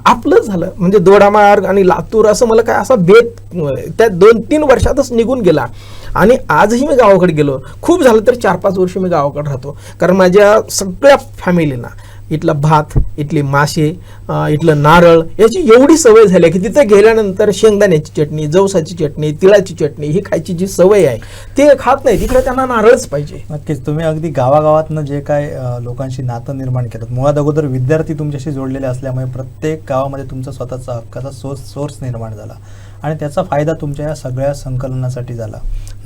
आपलं झालं. म्हणजे दोडामार्ग आणि लातूर असं मला काय असा भेद त्या 2-3 वर्षातच निघून गेला. आणि आजही मी गावाकडे गेलो, खूप झालं तर 4-5 वर्ष मी गावाकडे राहतो. कारण माझ्या सगळ्या फॅमिलीना इथला भात, इथली मासे, इथलं नारळ याची एवढी सवय झाली की तिथं गेल्यानंतर शेंगदाण्याची चटणी, जवसाची चटणी, तिळाची चटणी ही खायची जी सवय आहे ते खात नाही. तिकडे त्यांना नारळच पाहिजे. नक्कीच तुम्ही अगदी गावागावातनं जे काय लोकांशी नातं निर्माण केलं, मुळात अगोदर विद्यार्थी तुमच्याशी जोडलेले असल्यामुळे प्रत्येक गावामध्ये तुमचा स्वतःचा हक्काचा सोर्स निर्माण झाला आणि त्याचा फायदा तुमच्या या सगळ्या संकलनासाठी झाला.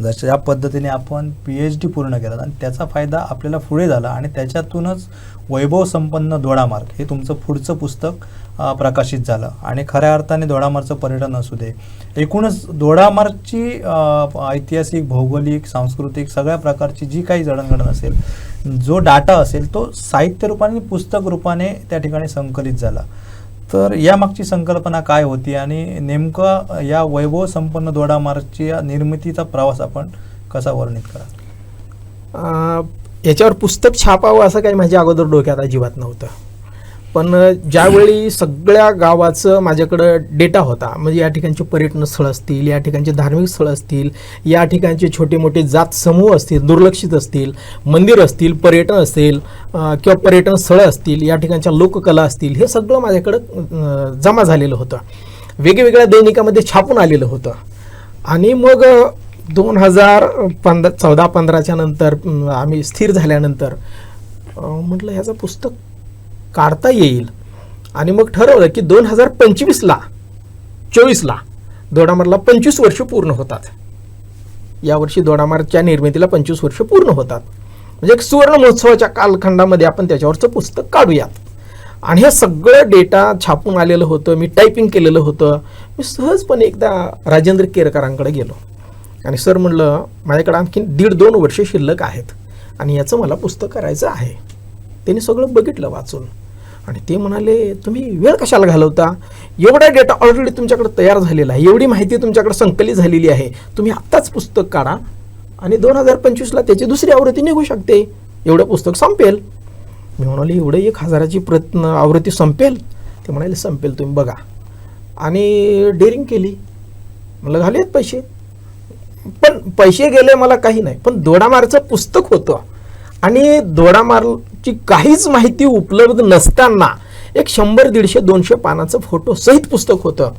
जशा पद्धतीने आपण PhD पूर्ण केलं आणि त्याचा फायदा आपल्याला पुढे झाला आणि त्याच्यातूनच वैभव संपन्न दोडामार्ग हे तुमचं पुढचं पुस्तक प्रकाशित झालं. आणि खऱ्या अर्थाने दोडामार्गचं पर्यटन असू दे, एकूणच दोडामार्गची ऐतिहासिक, भौगोलिक, सांस्कृतिक सगळ्या प्रकारची जी काही जडणघडण असेल, जो डाटा असेल तो साहित्य रूपाने, पुस्तक रूपाने त्या ठिकाणी संकलित झाला. तर यामागची संकल्पना काय होती आणि नेमकं या वैभव संपन्न दोडामार्गची निर्मितीचा प्रवास आपण कसा वर्णित कराल? याच्यावर पुस्तक छापावं असं काही माझ्या अगोदर डोक्यात अजिबात नव्हतं. पण ज्यावेळी सगळ्या गावाचं माझ्याकडं डेटा होता, म्हणजे या ठिकाणचे पर्यटन स्थळं असतील, या ठिकाणचे धार्मिक स्थळं असतील, या ठिकाणचे छोटे मोठे जात समूह असतील, दुर्लक्षित असतील, मंदिर असतील, पर्यटन असेल किंवा पर्यटन स्थळं असतील, या ठिकाणच्या लोककला असतील, हे सगळं माझ्याकडं जमा झालेलं होतं, वेगवेगळ्या दैनिकामध्ये छापून आलेलं होतं. आणि मग 2014-15च्या नंतर आम्ही स्थिर झाल्यानंतर म्हटलं ह्याचं पुस्तक काढता येईल. आणि मग ठरवलं की 2025-24ला दोडामार्गला 25 वर्ष पूर्ण होतात. यावर्षी दोडामार्गच्या निर्मितीला 25 वर्ष पूर्ण होतात. म्हणजे एक सुवर्ण महोत्सवाच्या कालखंडामध्ये आपण त्याच्यावरचं पुस्तक काढूयात. आणि हे सगळं डेटा छापून आलेलं होतं, मी टायपिंग केलेलं होतं. मी सहजपणे एकदा राजेंद्र केरकरांकडे गेलो आणि सर म्हणलं माझ्याकडे आणखी 1.5-2 वर्ष शिल्लक आहेत आणि याचं मला पुस्तक करायचं आहे. त्यांनी सगळं बघितलं वाचून आणि ते म्हणाले तुम्ही वेळ कशाला घालवता, एवढा डेटा ऑलरेडी तुमच्याकडे तयार झालेला आहे, एवढी माहिती तुमच्याकडे संकलित झालेली आहे, तुम्ही आत्ताच पुस्तक काढा आणि 2025ला त्याची दुसरी आवृत्ती निघू शकते, एवढं पुस्तक संपेल. मी म्हणाले एवढं 1000ची आवृत्ती संपेल? ते म्हणाले संपेल, तुम्ही बघा. आणि डेअरिंग केली. मला घालेत पैसे, पण पैसे गेले मला काही नाही, पण दोडामार्गचं पुस्तक होतं आणि दोडामार्गची काहीच माहिती उपलब्ध नसताना एक 100-150-200 पानाचं फोटो सहित पुस्तक होतं.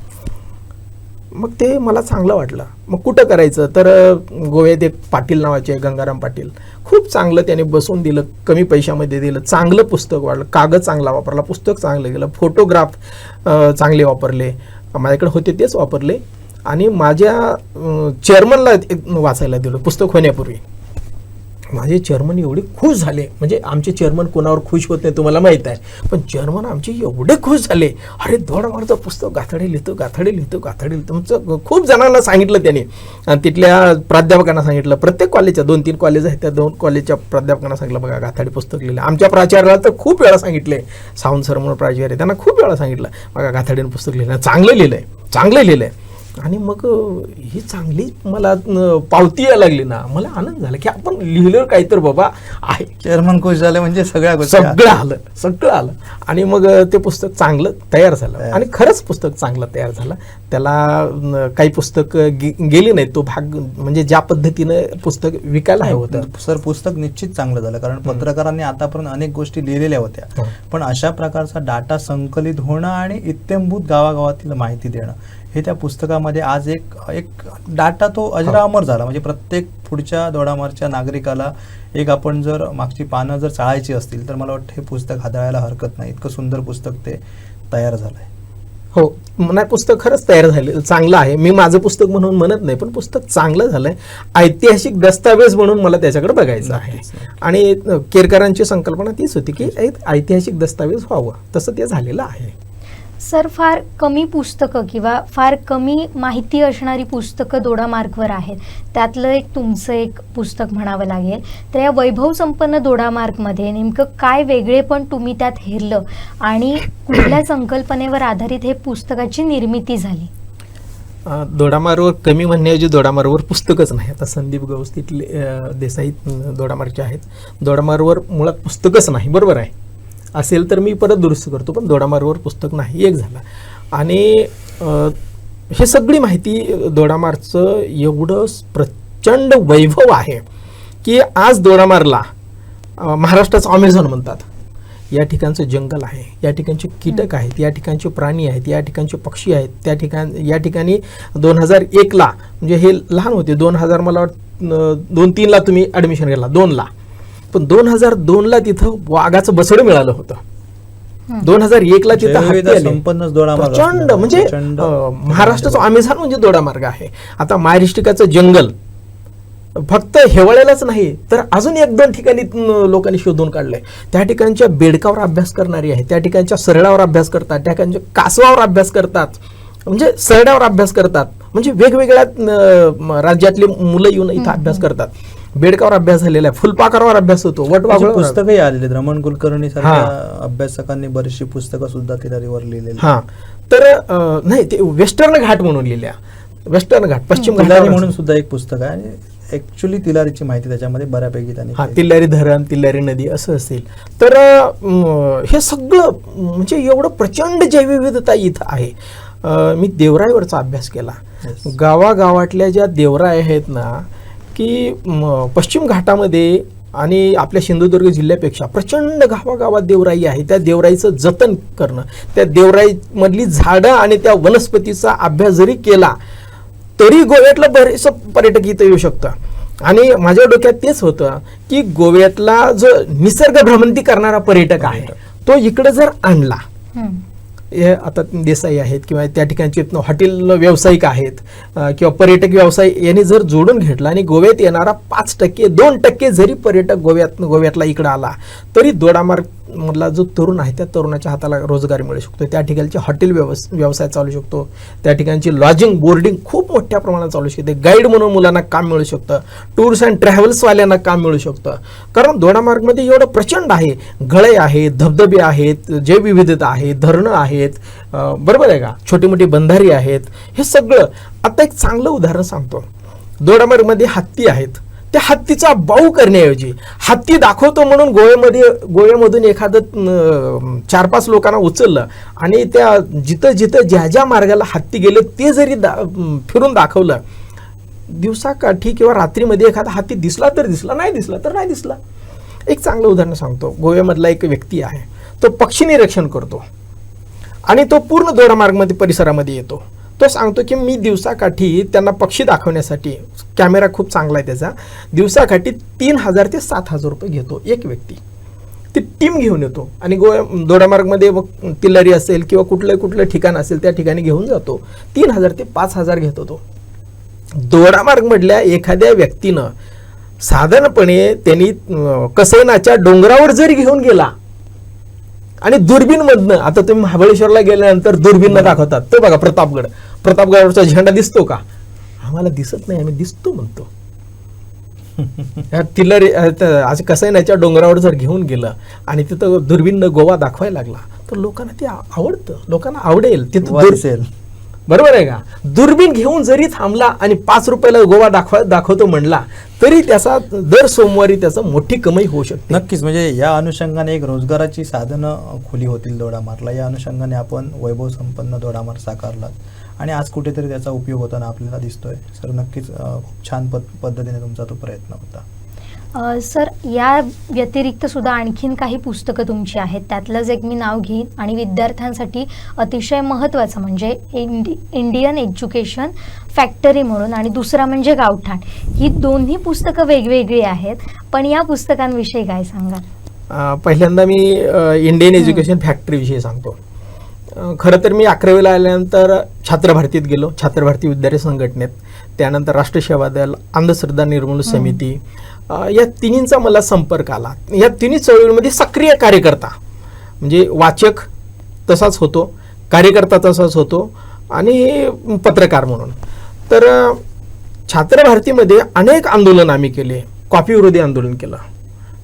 मग ते मला चांगलं वाटलं. मग कुठं करायचं तर गोव्यात एक पाटील नावाचे गंगाराम पाटील, खूप चांगलं त्याने बसवून दिलं, कमी पैशामध्ये दिलं, चांगलं पुस्तक वाढलं, कागद चांगला वापरला, पुस्तक चांगलं गेलं, फोटोग्राफ चांगले वापरले, माझ्याकडे होते तेच वापरले. आणि माझ्या चेअरमनला वाचायला दिलं पुस्तक होण्यापूर्वी. माझे चेअरमन एवढे खुश झाले, म्हणजे आमचे चेअरमन कोणावर खुश होत नाही तुम्हाला माहीत आहे, पण चेअरमन आमचे एवढे खुश झाले, अरे दोडामारचं पुस्तक गाथाडे लिहितो गाथाडे लिहितो गाथाडे लिहितो. म्हणजे खूप जणांना सांगितलं त्यांनी, आणि तिथल्या प्राध्यापकांना सांगितलं, प्रत्येक कॉलेजच्या 2-3 कॉलेज आहेत त्या 2 कॉलेजच्या प्राध्यापकांना सांगितलं बघा गाथाडे पुस्तक लिहिलं. आमच्या प्राचार्याला तर खूप वेळा सांगितले, सावंत सर म्हणून प्राचार्य त्यांना खूप वेळा सांगितलं बघा गाथाडीनं पुस्तक लिहिलं, चांगलं लिहिलंय चांगलं लिहिलंय. आणि मग ही चांगली मला पावती यायला लागली ना, मला आनंद झाला की आपण लिहिलं काही तर बाबा आहे. चेअरमन खुश झाले म्हणजे सगळ्या गोष्टी सगळं आलं. आणि मग ते पुस्तक चांगलं तयार झालं, आणि खरंच पुस्तक चांगलं तयार झालं. त्याला काही पुस्तक गेली नाही, तो भाग म्हणजे ज्या पद्धतीनं पुस्तक विकायला हवं होतं. सर पुस्तक निश्चित चांगलं झालं, कारण पत्रकारांनी आतापर्यंत अनेक गोष्टी लिहिलेल्या होत्या, पण अशा प्रकारचा डाटा संकलित होणं आणि इत्थंभूत गावागावातील माहिती देणं हे त्या पुस्तकामध्ये आज एक डाटा तो अजरामर झाला. म्हणजे प्रत्येक पुढच्या दोडामारच्या नागरिकाला एक आपण जर मागची पानं जर चाळायची असतील तर मला वाटतं हे पुस्तक हाताळायला हरकत नाही, इतकं सुंदर पुस्तक ते तयार झालंय. हो, नाही पुस्तक खरंच तयार झाले, चांगलं आहे. मी माझं पुस्तक म्हणून म्हणत नाही, पण पुस्तक चांगलं झालंय. ऐतिहासिक दस्तावेज म्हणून मला त्याच्याकडे बघायचं आहे. आणि केरकरांची संकल्पना तीच होती की ऐतिहासिक दस्तावेज व्हावं, तसं ते झालेलं आहे. सर फार कमी पुस्तकं किंवा फार कमी माहिती असणारी पुस्तकं दोडामार्गवर आहेत, त्यातलं एक तुमचं एक पुस्तक म्हणावं लागेल. तर या वैभव संपन्न दोडामार्गमध्ये नेमकं काय वेगळे पण तुम्ही त्यात हेरलं आणि कुठल्या संकल्पनेवर आधारित हे पुस्तकाची निर्मिती झाली? दोडामारवर कमी म्हणण्याऐवजी दोडामारवर पुस्तकच नाही. आता संदीप गौस तिथले देसाई दोडामारचे आहेत, दोडामारवर मुळात पुस्तकच नाही, बरोबर आहे. असेल तर मी परत दुरुस्त करतो, पण दोडामारवर पुस्तक नाही एक झाला. आणि हे सगळी माहिती दोडामारचं एवढं प्रचंड वैभव आहे की आज दोडामारला महाराष्ट्राचं अमेझॉन म्हणतात. या ठिकाणचं जंगल आहे, या ठिकाणचे कीटक आहेत, या ठिकाणचे प्राणी आहेत, या ठिकाणचे पक्षी आहेत. या ठिकाणी 2001ला म्हणजे हे लहान होते, 2000 मला वाटतं 2-3ला तुम्ही ॲडमिशन घ्यायला, 2ला, पण 2002ला तिथं वाघाचं बसड मिळालं होतं. 2001ला तिथं प्रचंड म्हणजे महाराष्ट्राचा अमेझॉन म्हणजे दोडामार्ग आहे. आता मायरिस्टिकाचं जंगल फक्त हिवाळ्यालाच नाही तर अजून 1-2 ठिकाणी लोकांनी शोधून काढलंय. त्या ठिकाणच्या बेडकावर अभ्यास करणारी आहे, त्या ठिकाणच्या सरड्यावर अभ्यास करतात, त्या ठिकाणच्या कासवावर अभ्यास करतात, म्हणजे सरड्यावर अभ्यास करतात, म्हणजे वेगवेगळ्या राज्यातले मुलं येऊन इथं अभ्यास करतात. बेडकावर अभ्यास झालेला आहे, फुलपाखरावर अभ्यास होतो, वटवाघळ पुस्तकही आलेले. रमण कुलकर्णी सारख्या अभ्यासकांनी बरीचशी पुस्तकं सुद्धा तिलारीवर लिहिलेली. हा, तर नाही ते वेस्टर्न घाट म्हणून लिहिल्या, वेस्टर्न घाट पश्चिम घाट म्हणून सुद्धा एक पुस्तक आहे आणि ऍक्च्युली तिलारीची माहिती त्याच्यामध्ये बऱ्यापैकी त्यांनी. हा, तिल्लारी धरण, तिल्लारी नदी असं असेल तर हे सगळं म्हणजे एवढं प्रचंड जैवविविधता इथं आहे. मी देवराईवरचा अभ्यास केला. गावागावातल्या ज्या देवराई आहेत ना की पश्चिम घाटामध्ये आणि आपल्या सिंधुदुर्ग जिल्ह्यापेक्षा प्रचंड गावागावात देवराई आहे. त्या देवराईचं जतन करणं, त्या देवराईमधली झाडं आणि त्या वनस्पतीचा अभ्यास जरी केला तरी गोव्यातलं बरेचसं पर्यटक इथं येऊ शकतं. आणि माझ्या डोक्यात तेच होतं की गोव्यातला जो निसर्ग भ्रमंती करणारा पर्यटक आहे तो इकडे जर आणला, हे आता देसाई आहेत किंवा त्या ठिकाणचे हॉटेल व्यावसायिक आहेत किंवा पर्यटक व्यवसाय यांनी जर जोडून घेतला आणि गोव्यात येणारा 5%, 2% जरी पर्यटक गोव्यातला इकडं आला तरी दोडामार्ग मधला जो तरुण आहे त्या तरुणाच्या हाताला रोजगार मिळू शकतो. त्या ठिकाणचे हॉटेल व्यवसाय चालू शकतो, त्या ठिकाणची लॉजिंग बोर्डिंग खूप मोठ्या प्रमाणात चालू शकते, गाईड म्हणून मुलांना काम मिळू शकतं, टूर्स अँड ट्रॅव्हल्सवाल्यांना काम मिळू शकतं. कारण दोडामार्गमध्ये एवढं प्रचंड आहे, गळे आहेत, धबधबे आहेत, जैवविविधता आहे, धरणं आहेत, बरोबर आहे का, छोटी मोठी बंधारी आहेत. हे सगळं आता एक चांगलं उदाहरण सांगतो. दोडामार्गमध्ये हत्ती आहेत, त्या हत्तीचा बाऊ करण्याऐवजी हत्ती दाखवतो म्हणून गोव्यामधून एखादं 4-5 लोकांना उचललं आणि त्या जिथं ज्या मार्गाला हत्ती गेले ते जरी फिरून दाखवलं, दिवसाकाठी किंवा रात्रीमध्ये एखादा हत्ती दिसला तर दिसला, नाही दिसला तर नाही दिसला. एक चांगलं उदाहरण सांगतो. गोव्यामधला एक व्यक्ती आहे, तो पक्षी निरीक्षण करतो आणि तो पूर्ण दोडामार्गमध्ये परिसरामध्ये येतो. तो सांगतो की मी दिवसाकाठी त्यांना पक्षी दाखवण्यासाठी, कॅमेरा खूप चांगला आहे त्याचा, दिवसाकाठी 3,000 ते 7,000 रुपये घेतो एक व्यक्ती. ती टीम घेऊन येतो आणि दोडामार्गमध्ये तिल्लारी असेल किंवा कुठलं ठिकाण असेल त्या ठिकाणी घेऊन जातो. 3,000 ते 5,000 घेतो तो. दोडामार्गमधल्या एखाद्या व्यक्तीनं साधारणपणे त्यांनी कसैनाच्या डोंगरावर जरी घेऊन गेला आणि दुर्बीनमधनं, आता तुम्ही महाबळेश्वरला गेल्यानंतर दुर्बीननं दाखवतात, तो बघा प्रतापगडावरचा झेंडा दिसतो का? आम्हाला दिसत नाही, आम्ही दिसतो म्हणतो. तिला आज कसैनाच्या डोंगरावर जर घेऊन गेलं आणि तिथं दुर्बीननं गोवा दाखवायला लागला तर लोकांना ते आवडतं, लोकांना आवडेल तिथं दिसेल. बरोबर आहे का? दुर्बीण घेऊन जरी थांबला आणि 5 रुपयाला गोवा दाखवतो म्हणला तरी त्याचा दर सोमवारी त्याचा मोठी कमाई होऊ शकते. नक्कीच, म्हणजे या अनुषंगाने एक रोजगाराची साधनं खुली होतील दोडामार्गला. या अनुषंगाने आपण वैभव संपन्न दोडामार्ग साकारलात आणि आज कुठेतरी त्याचा उपयोग होताना आपल्याला दिसतोय. सर नक्कीच खूप छान पद्धतीने तुमचा तो प्रयत्न होता. सर, या व्यतिरिक्त सुद्धा आणखीन काही पुस्तकं तुमची आहेत, त्यातलंच एक मी नाव घेईन आणि विद्यार्थ्यांसाठी अतिशय महत्त्वाचं म्हणजे इंडियन एज्युकेशन फॅक्टरी म्हणून, आणि दुसरा म्हणजे गावठाण. ही दोन्ही पुस्तकं वेगवेगळी आहेत, पण या पुस्तकांविषयी काय सांगाल? पहिल्यांदा मी इंडियन एज्युकेशन फॅक्टरीविषयी सांगतो. खरं तर मी 11वीला आल्यानंतर छात्रभारतीत गेलो, छात्रभारती विद्यार्थी संघटनेत, त्यानंतर राष्ट्रीय सेवा दल, अंधश्रद्धा निर्मूलन समिती, या तिन्हींचा मला संपर्क आला. या तिन्ही चळवळीमध्ये सक्रिय कार्यकर्ता म्हणजे वाचक तसाच होतो, कार्यकर्ता तसाच होतो आणि पत्रकार म्हणून. तर छात्रभारतीमध्ये अनेक आंदोलन आम्ही केले. कॉफी विरोधी आंदोलन केलं,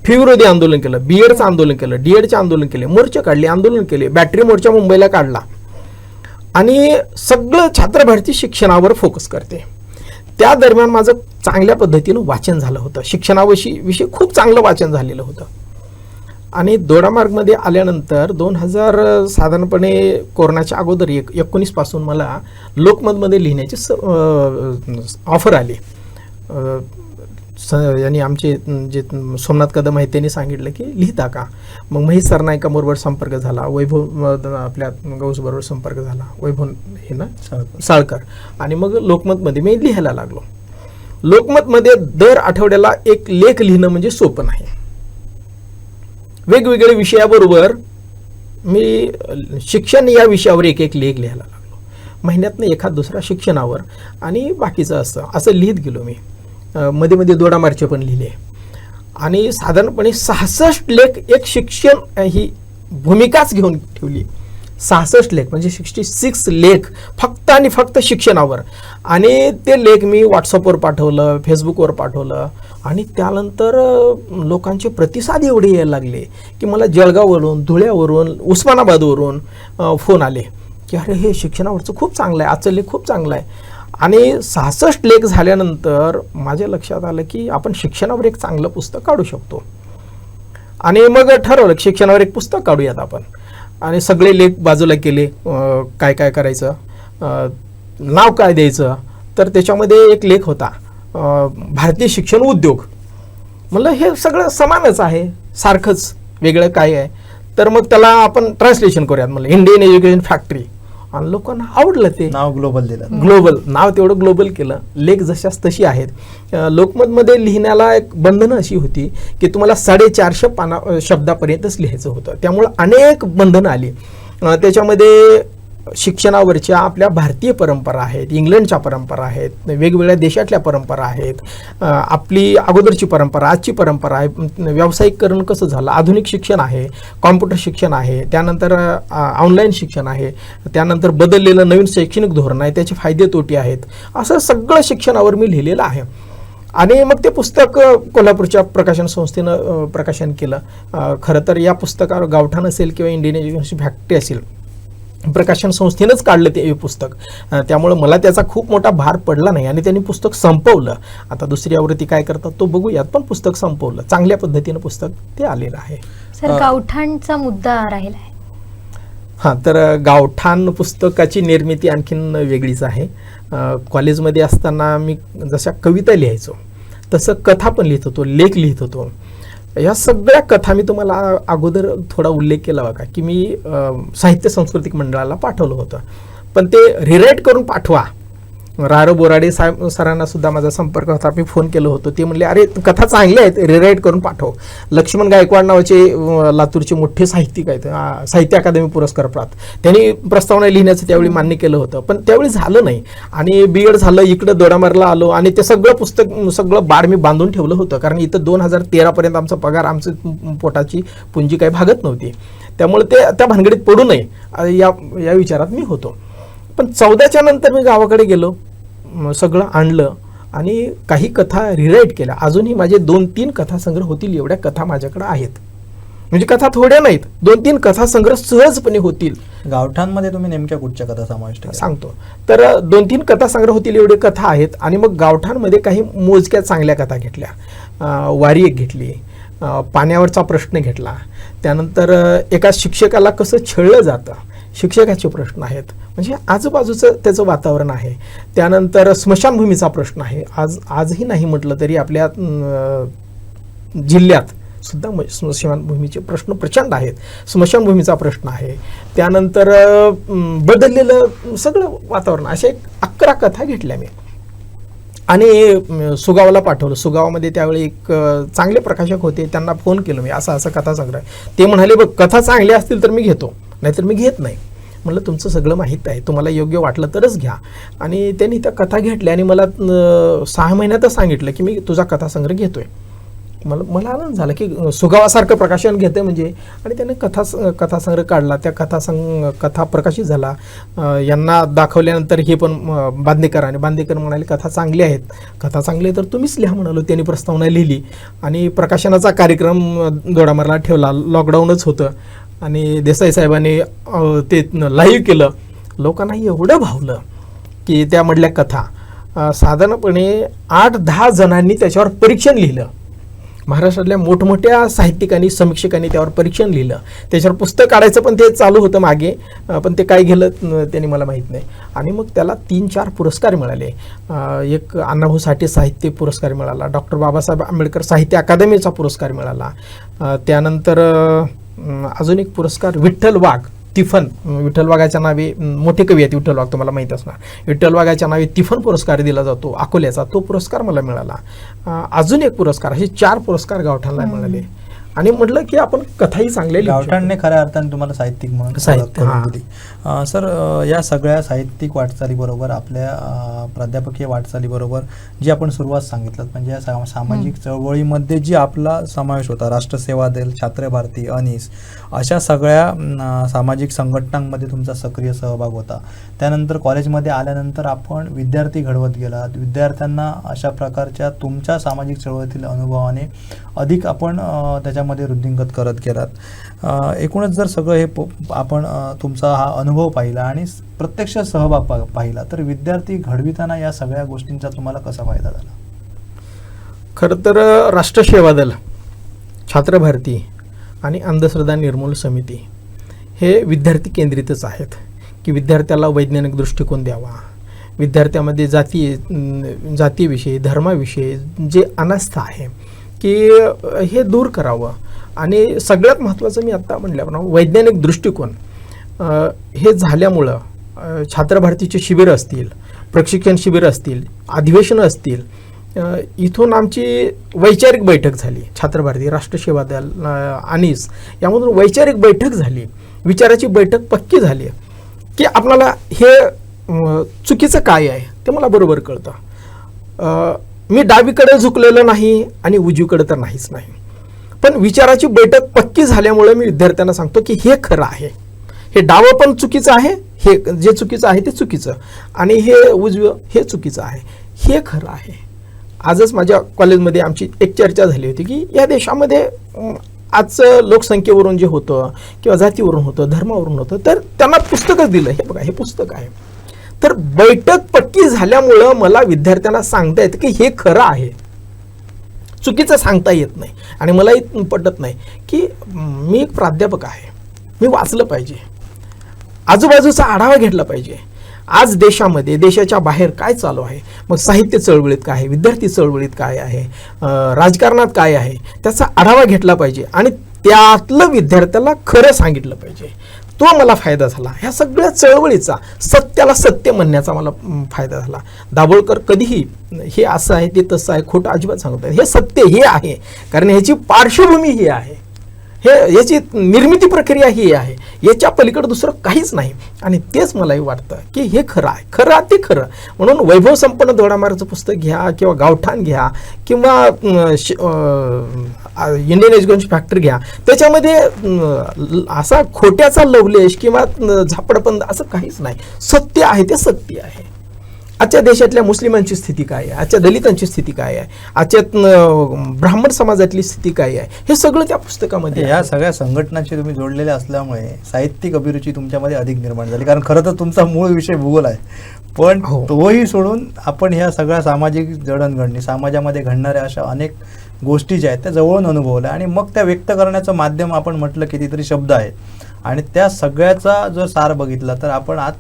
फी विरोधी आंदोलन केलं, बीएडचं आंदोलन केलं, डीएडचे आंदोलन केले, मोर्चे काढले, आंदोलन केले, बॅटरी मोर्चा मुंबईला काढला आणि सगळं छात्रभारती शिक्षणावर फोकस करते. त्या दरम्यान माझं चांगल्या पद्धतीनं वाचन झालं होतं, शिक्षणाविषयी खूप चांगलं वाचन झालेलं होतं. आणि दोडामार्गमध्ये आल्यानंतर 2000 साधारणपणे कोरोनाच्या अगोदर 19 पासून मला लोकमतमध्ये लिहिण्याची ऑफर आली. यांनी आमचे जे सोमनाथ कदम आहेत त्यांनी सांगितलं की लिहिता का? मग महेश सरनाईकाबरोबर संपर्क झाला, वैभव आपल्या गौसबरोबर संपर्क झाला, वैभव हे ना साळकर, आणि मग लोकमतमध्ये मी लिहायला लागलो. लोकमतमध्ये दर आठवड्याला एक लेख लिहिणं म्हणजे सोपं नाही. वेगवेगळ्या विषयाबरोबर मी शिक्षण या विषयावर एक लेख लिहायला लागलो. महिन्यातनं एखाद दुसरा शिक्षणावर आणि बाकीचं असं लिहित गेलो मी. मध्ये मध्ये दोडामार्गचे पण लिहिले आणि साधारणपणे 66 लेख एक शिक्षण ही भूमिकाच घेऊन ठेवली. 66 लेख म्हणजे 66 लेख फक्त आणि फक्त शिक्षणावर. आणि ते लेख मी व्हॉट्सअपवर पाठवलं, फेसबुकवर पाठवलं आणि त्यानंतर लोकांचे प्रतिसाद एवढे यायला लागले की मला जळगाववरून, धुळ्यावरून, उस्मानाबादवरून फोन आले की अरे हे शिक्षणावरचं खूप चांगलं आहे, आजचं लेख खूप चांगला आहे. आणि 66 लेख झाल्यानंतर माझ्या लक्षात आलं की आपण शिक्षणावर एक चांगलं पुस्तक काढू शकतो. आणि मग ठरवलं शिक्षणावर एक पुस्तक काढूयात आपण. आणि सगळे लेख बाजूला केले, काय काय करायचं, नाव काय द्यायचं. तर त्याच्यामध्ये एक लेख होता भारतीय शिक्षण उद्योग. म्हणलं हे सगळं समानच आहे, सारखंच, वेगळं काय आहे. तर मग त्याला आपण ट्रान्सलेशन करूयात म्हणलं, इंडियन एज्युकेशन फॅक्टरी. आणि लोकांना आवडलं ते नाव, ग्लोबल दिलं, ग्लोबल नाव तेवढं ग्लोबल केलं. लेख जशाच तशी आहेत. लोकमतमध्ये लिहिण्याला एक बंधनं अशी होती की तुम्हाला 450 शब्दापर्यंतच लिहायचं होतं, त्यामुळं अनेक बंधनं आली. त्याच्यामध्ये शिक्षणावरच्या आपल्या भारतीय परंपरा आहेत, इंग्लंडच्या परंपरा आहेत, वेगवेगळ्या देशातल्या परंपरा आहेत, आपली अगोदरची परंपरा, आजची परंपरा आहे, व्यावसायिकरण कसं झालं, आधुनिक शिक्षण आहे, कॉम्प्युटर शिक्षण आहे, त्यानंतर ऑनलाईन शिक्षण आहे, त्यानंतर बदललेलं नवीन शैक्षणिक धोरण आहे, त्याचे फायदे तोटे आहेत. असं सगळं शिक्षणावर मी लिहिलेलं आहे. आणि मग ते पुस्तक कोल्हापूरच्या प्रकाशन संस्थेनं प्रकाशन केलं. खरं तर या पुस्तकावर गावठाण असेल किंवा इंडियन एज्युकेशन फॅक्टरी असेल, प्रकाशन संस्थेनंच काढलं ते पुस्तक, त्यामुळं मला त्याचा खूप मोठा भार पडला नाही आणि त्यांनी पुस्तक संपवलं. आता दुसरी आवृत्ती काय करतात तो बघूयात, पण पुस्तक संपवलं, चांगल्या पद्धतीनं पुस्तक ते आलेलं आहे. सर, गावठाणचा मुद्दा राहिला आहे. हां, तर गावठाण पुस्तकाची निर्मिती आणखीन वेगळीच आहे. कॉलेजमध्ये असताना मी जशा कविता लिहायचो तसं कथा पण लिहित होतो, लेख लिहित होतो. या सगळ्या कथा मी तुम्हाला अगोदर थोडा उल्लेख केला बघा की मी साहित्य सांस्कृतिक मंडळाला पाठवलं होतं, पण ते रिराईट करून पाठवा रारो बोराडे साहेब सरांना सुद्धा माझा संपर्क होता. मी फोन केलं होतं. ते म्हणले अरे कथा चांगल्या आहेत, रिराईट करून पाठव. लक्ष्मण गायकवाड नावाचे लातूरचे मोठे साहित्यिक आहेत, साहित्य अकादमी पुरस्कार प्राप्त. त्यांनी प्रस्तावना लिहिण्याचं त्यावेळी मान्य केलं होतं, पण त्यावेळी झालं नाही. आणि B.Ed झालं, इकडं दोडामारला आलो आणि ते सगळं बाळ मी बांधून ठेवलं होतं. कारण इथं 2013 पर्यंत आमचा पगार, आमचं पोटाची पुंजी काही भागत नव्हती. त्यामुळे त्या भानगडीत पडू नये या विचारात मी होतो. पण 14च्या नंतर मी गावाकडे गेलो, सगळं आणलं आणि काही कथा रिराईट केल्या. अजूनही माझे 2-3 कथासंग्रह होतील एवढ्या कथा माझ्याकडे आहेत. म्हणजे कथा थोड्या नाहीत, 2-3 कथासंग्रह सहजपणे होतील. गावठांमध्ये तुम्ही नेमक्या कुठच्या कथा समाविष्ट केल्या? सांगतो. तर 2-3 कथासंग्रह होतील एवढे कथा आहेत. आणि मग गावठांमध्ये काही मोजक्या चांगल्या कथा घेतल्या. वारी एक घेतली, पाण्यावरचा प्रश्न घेतला. त्यानंतर एका शिक्षकाला कसं छळलं जातं, शिक्षकाचे प्रश्न आहेत, म्हणजे आजूबाजूचं त्याचं वातावरण आहे. त्यानंतर स्मशानभूमीचा प्रश्न आहे. आजही नाही म्हटलं तरी आपल्या जिल्ह्यात सुद्धा स्मशानभूमीचे प्रश्न प्रचंड आहेत. स्मशानभूमीचा प्रश्न आहे. त्यानंतर बदललेलं सगळं वातावरण, अशा 11 कथा घेतल्या मी आणि सुगावाला पाठवलं. सुगावामध्ये त्यावेळी एक चांगले प्रकाशक होते, त्यांना फोन केलं मी, असं कथासंग्रह. ते म्हणाले बघ कथा चांगल्या असतील तर मी घेतो, नाहीतर मी घेत नाही. म्हटलं तुमचं सगळं माहीत आहे, तुम्हाला योग्य वाटलं तरच घ्या. आणि त्यांनी त्या कथा घेतल्या आणि मला 6 महिन्यातच सांगितलं की मी तुझा कथासंग्रह घेतोय. मला आनंद झाला की सुगावासारखं प्रकाशन घेते म्हणजे. आणि त्याने कथासंग्रह काढला, त्या कथा प्रकाशित झाला. यांना दाखवल्यानंतर हे पण बांदेकर म्हणाले कथा चांगली आहेत, कथा चांगली आहे तर तुम्हीच लिहा म्हणालो. त्यांनी प्रस्तावना लिहिली आणि प्रकाशनाचा कार्यक्रम दोडामारला ठेवला. लॉकडाऊनच होतं आणि देसाई साहेबांनी ते लाईव्ह केलं. लोकांना एवढं भावलं की त्यामधल्या कथा साधारणपणे 8-10 जणांनी त्याच्यावर परीक्षण लिहिलं. महाराष्ट्रातल्या मोठमोठ्या साहित्यिकांनी, समीक्षकांनी त्यावर परीक्षण लिहिलं. त्याच्यावर पुस्तक काढायचं पण ते चालू होतं मागे, पण ते काय गेलं त्यांनी मला माहीत नाही. आणि मग त्याला 3-4 पुरस्कार मिळाले. एक अण्णाभाऊ साठे साहित्य पुरस्कार मिळाला, डॉक्टर बाबासाहेब आंबेडकर साहित्य अकादमीचा पुरस्कार मिळाला. त्यानंतर अजून एक पुरस्कार विठ्ठल वाघ तिफन, विठ्ठल वाघाच्या नावे, मोठे कवी आहेत विठ्ठल वाघ, तुम्हाला माहीत असणार. विठ्ठल वाघाच्या नावे तिफन पुरस्कार दिला जातो अकोल्याचा, तो पुरस्कार मला मिळाला. अजून एक पुरस्कार, असे 4 पुरस्कार गावठाणला मिळाले. आणि म्हटलं की आपण कथाही चांगल्या गावठाणने खऱ्या अर्थाने तुम्हाला साहित्यिक म्हणून ओळख करून दिली. सर, या सगळ्या साहित्यिक वाटचालीबरोबर, आपल्या प्राध्यापकीय वाटचालीबरोबर जी आपण सुरुवात सांगितलं, म्हणजे या सामाजिक चळवळीमध्ये जी आपला समावेश होता, राष्ट्रसेवा दल, छात्र भारती, अनिस, अशा सगळ्या सामाजिक संघटनांमध्ये तुमचा सक्रिय सहभाग होता. त्यानंतर कॉलेजमध्ये आल्यानंतर आपण विद्यार्थी घडवत गेलात. विद्यार्थ्यांना अशा प्रकारच्या तुमच्या सामाजिक चळवळीतील अनुभवाने अधिक आपण त्याच्यामध्ये वृद्धिंगत करत गेलात. एकूणच जर सगळं हे आपण तुमचा हा अनुभव पाहिला आणि प्रत्यक्ष सहभाग पाहिला, तर विद्यार्थी घडविताना या सगळ्या गोष्टींचा तुम्हाला कसा फायदा झाला? खरं तर राष्ट्रसेवा दल, छात्र भारती आणि अंधश्रद्धा निर्मूलन समिती हे विद्यार्थी केंद्रितच आहेत. की विद्यार्थ्याला वैज्ञानिक दृष्टिकोन द्यावा, विद्यार्थ्यामध्ये जातीविषयी, धर्माविषयी जे अनास्था आहे की हे दूर करावं. आणि सगळ्यात महत्त्वाचं मी आत्ता म्हटल्याप्रमाणे वैज्ञानिक दृष्टिकोन हे झाल्यामुळं छात्र भारतीचे शिबिर असतील, प्रशिक्षण शिबिर असतील, अधिवेशनं असतील, इथून आमची वैचारिक बैठक झाली. छात्र भारती, राष्ट्रसेवा दल, अनिस यामधून वैचारिक बैठक झाली, विचाराची बैठक पक्की झाली की आपल्याला हे चुकीचं काय आहे ते मला बरोबर कळतं. मी डावीकडे झुकलेलं नाही आणि उजवीकडे तर नाहीच नाही, पण विचाराची बैठक पक्की झाल्यामुळे मी विद्यार्थ्यांना सांगतो की हे खरं आहे, हे डावं पण चुकीचं आहे, हे जे चुकीचं आहे ते चुकीचं, आणि हे उजवं हे चुकीचं आहे, हे खरं आहे. आजच माझ्या कॉलेजमध्ये आमची एक चर्चा झाली होती की या देशामध्ये आजचं लोकसंख्येवरून जे होतं किंवा जातीवरून होतं, धर्मावरून होतं, तर त्यांना पुस्तकच दिलं, हे बघा हे पुस्तक आहे. तर बैठक पक्की झाल्यामुळं मला विद्यार्थ्यांना सांगता येतं की हे खरं आहे, चुकीचं सांगता येत नाही. आणि मलाही पटत नाही की मी एक प्राध्यापक आहे, मी वाचलं पाहिजे, आजूबाजूचा आढावा घेतला पाहिजे. आज देशामध्ये, देशाच्या बाहेर काय चालू आहे, मग साहित्य चळवळीत काय आहे, विद्यार्थी चळवळीत काय आहे, राजकारणात काय आहे, त्याचा आढावा घेतला पाहिजे आणि त्यातलं विद्यार्थ्याला खरं सांगितलं पाहिजे. तो मला फायदा झाला. ह्या सगळ्या चळवळीचा सत्याला सत्य म्हणण्याचा मला फायदा झाला. दाभोळकर कधीही हे असं आहे ते तसं आहे खोटं अजिबात सांगत नाही. हे सत्य हे आहे, कारण ह्याची पार्श्वभूमी ही आहे, याची निर्मिती प्रक्रिया ही आहे, याच्या पलीकडे दुसरं काहीच नाही. आणि तेच मलाही वाटतं की हे खरं आहे, खरं ते खरं. म्हणून वैभव संपन्न दोडामार्गचं पुस्तक घ्या किंवा गावठाण घ्या किंवा इंडियन एज्युकेशन फॅक्टर घ्या, त्याच्यामध्ये असा खोट्याचा लवलेश किंवा झापडपंद असं काहीच नाही. सत्य आहे ते सत्य आहे. आजच्या देशातल्या मुस्लिमांची स्थिती काय आहे, आजच्या दलितांची स्थिती काय आहे, आजच्या ब्राह्मण समाजातली स्थिती काय आहे, हे सगळं त्या पुस्तकामध्ये. या सगळ्या संघटनांशी तुम्ही जोडलेले असल्यामुळे साहित्यिक अभिरुची तुमच्यामध्ये अधिक निर्माण झाली, कारण खरं तर तुमचा मूळ विषय भूगोल आहे, पण तोही सोडून आपण ह्या सगळ्या सामाजिक जडणघडणी, समाजामध्ये घडणाऱ्या अशा अनेक गोष्टी ज्या आहेत त्या जवळून अनुभवल्या आणि मग त्या व्यक्त करण्याचं माध्यम आपण म्हटलं कितीतरी शब्द आहेत. आणि त्या सगळ्याचा जर सार बघितला तर आपण आज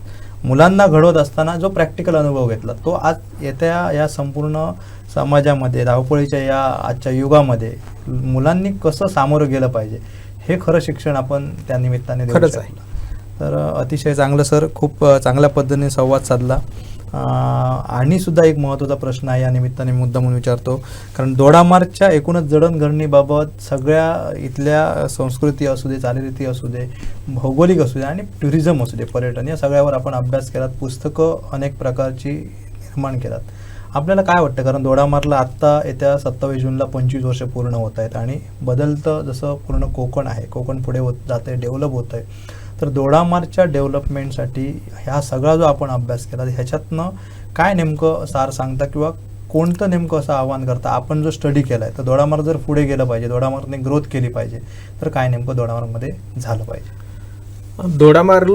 मुलांना घडवत असताना जो प्रॅक्टिकल अनुभव घेतला तो आज येत्या या संपूर्ण समाजामध्ये, धावपळीच्या या आजच्या युगामध्ये मुलांनी कसं सामोरं गेलं पाहिजे हे खरं शिक्षण आपण त्या निमित्ताने देऊ शकतो. तर अतिशय चांगलं सर, खूप चांगल्या पद्धतीने संवाद साधला. आणि सुद्धा एक महत्त्वाचा प्रश्न आहे या निमित्ताने मुद्दा म्हणून विचारतो, कारण दोडामार्गच्या एकूणच जडणघडणीबाबत सगळ्या इथल्या संस्कृती असू दे, चालीरीती असू दे, भौगोलिक असू दे आणि टुरिझम असू दे, पर्यटन, या सगळ्यावर आपण अभ्यास केलात, पुस्तकं अनेक प्रकारची निर्माण केलात. आपल्याला काय वाटतं, कारण दोडामार्गला आत्ता येत्या 27 जूनला 25 वर्ष पूर्ण होत आहेत आणि बदलतं जसं पूर्ण कोकण आहे, कोकण पुढे होत जात आहे, डेव्हलप होत आहे, तर दोडामार्गच्या डेव्हलपमेंटसाठी ह्या सगळा जो आपण अभ्यास केला ह्याच्यातनं काय नेमकं सार सांगता किंवा कोणतं नेमकं असं आव्हान करता, आपण जो स्टडी केला आहे तर दोडामार्ग जर पुढे गेलं पाहिजे, दोडामार्गने ग्रोथ केली पाहिजे, तर काय नेमकं दोडामार्गमध्ये झालं पाहिजे? दोडामार्ग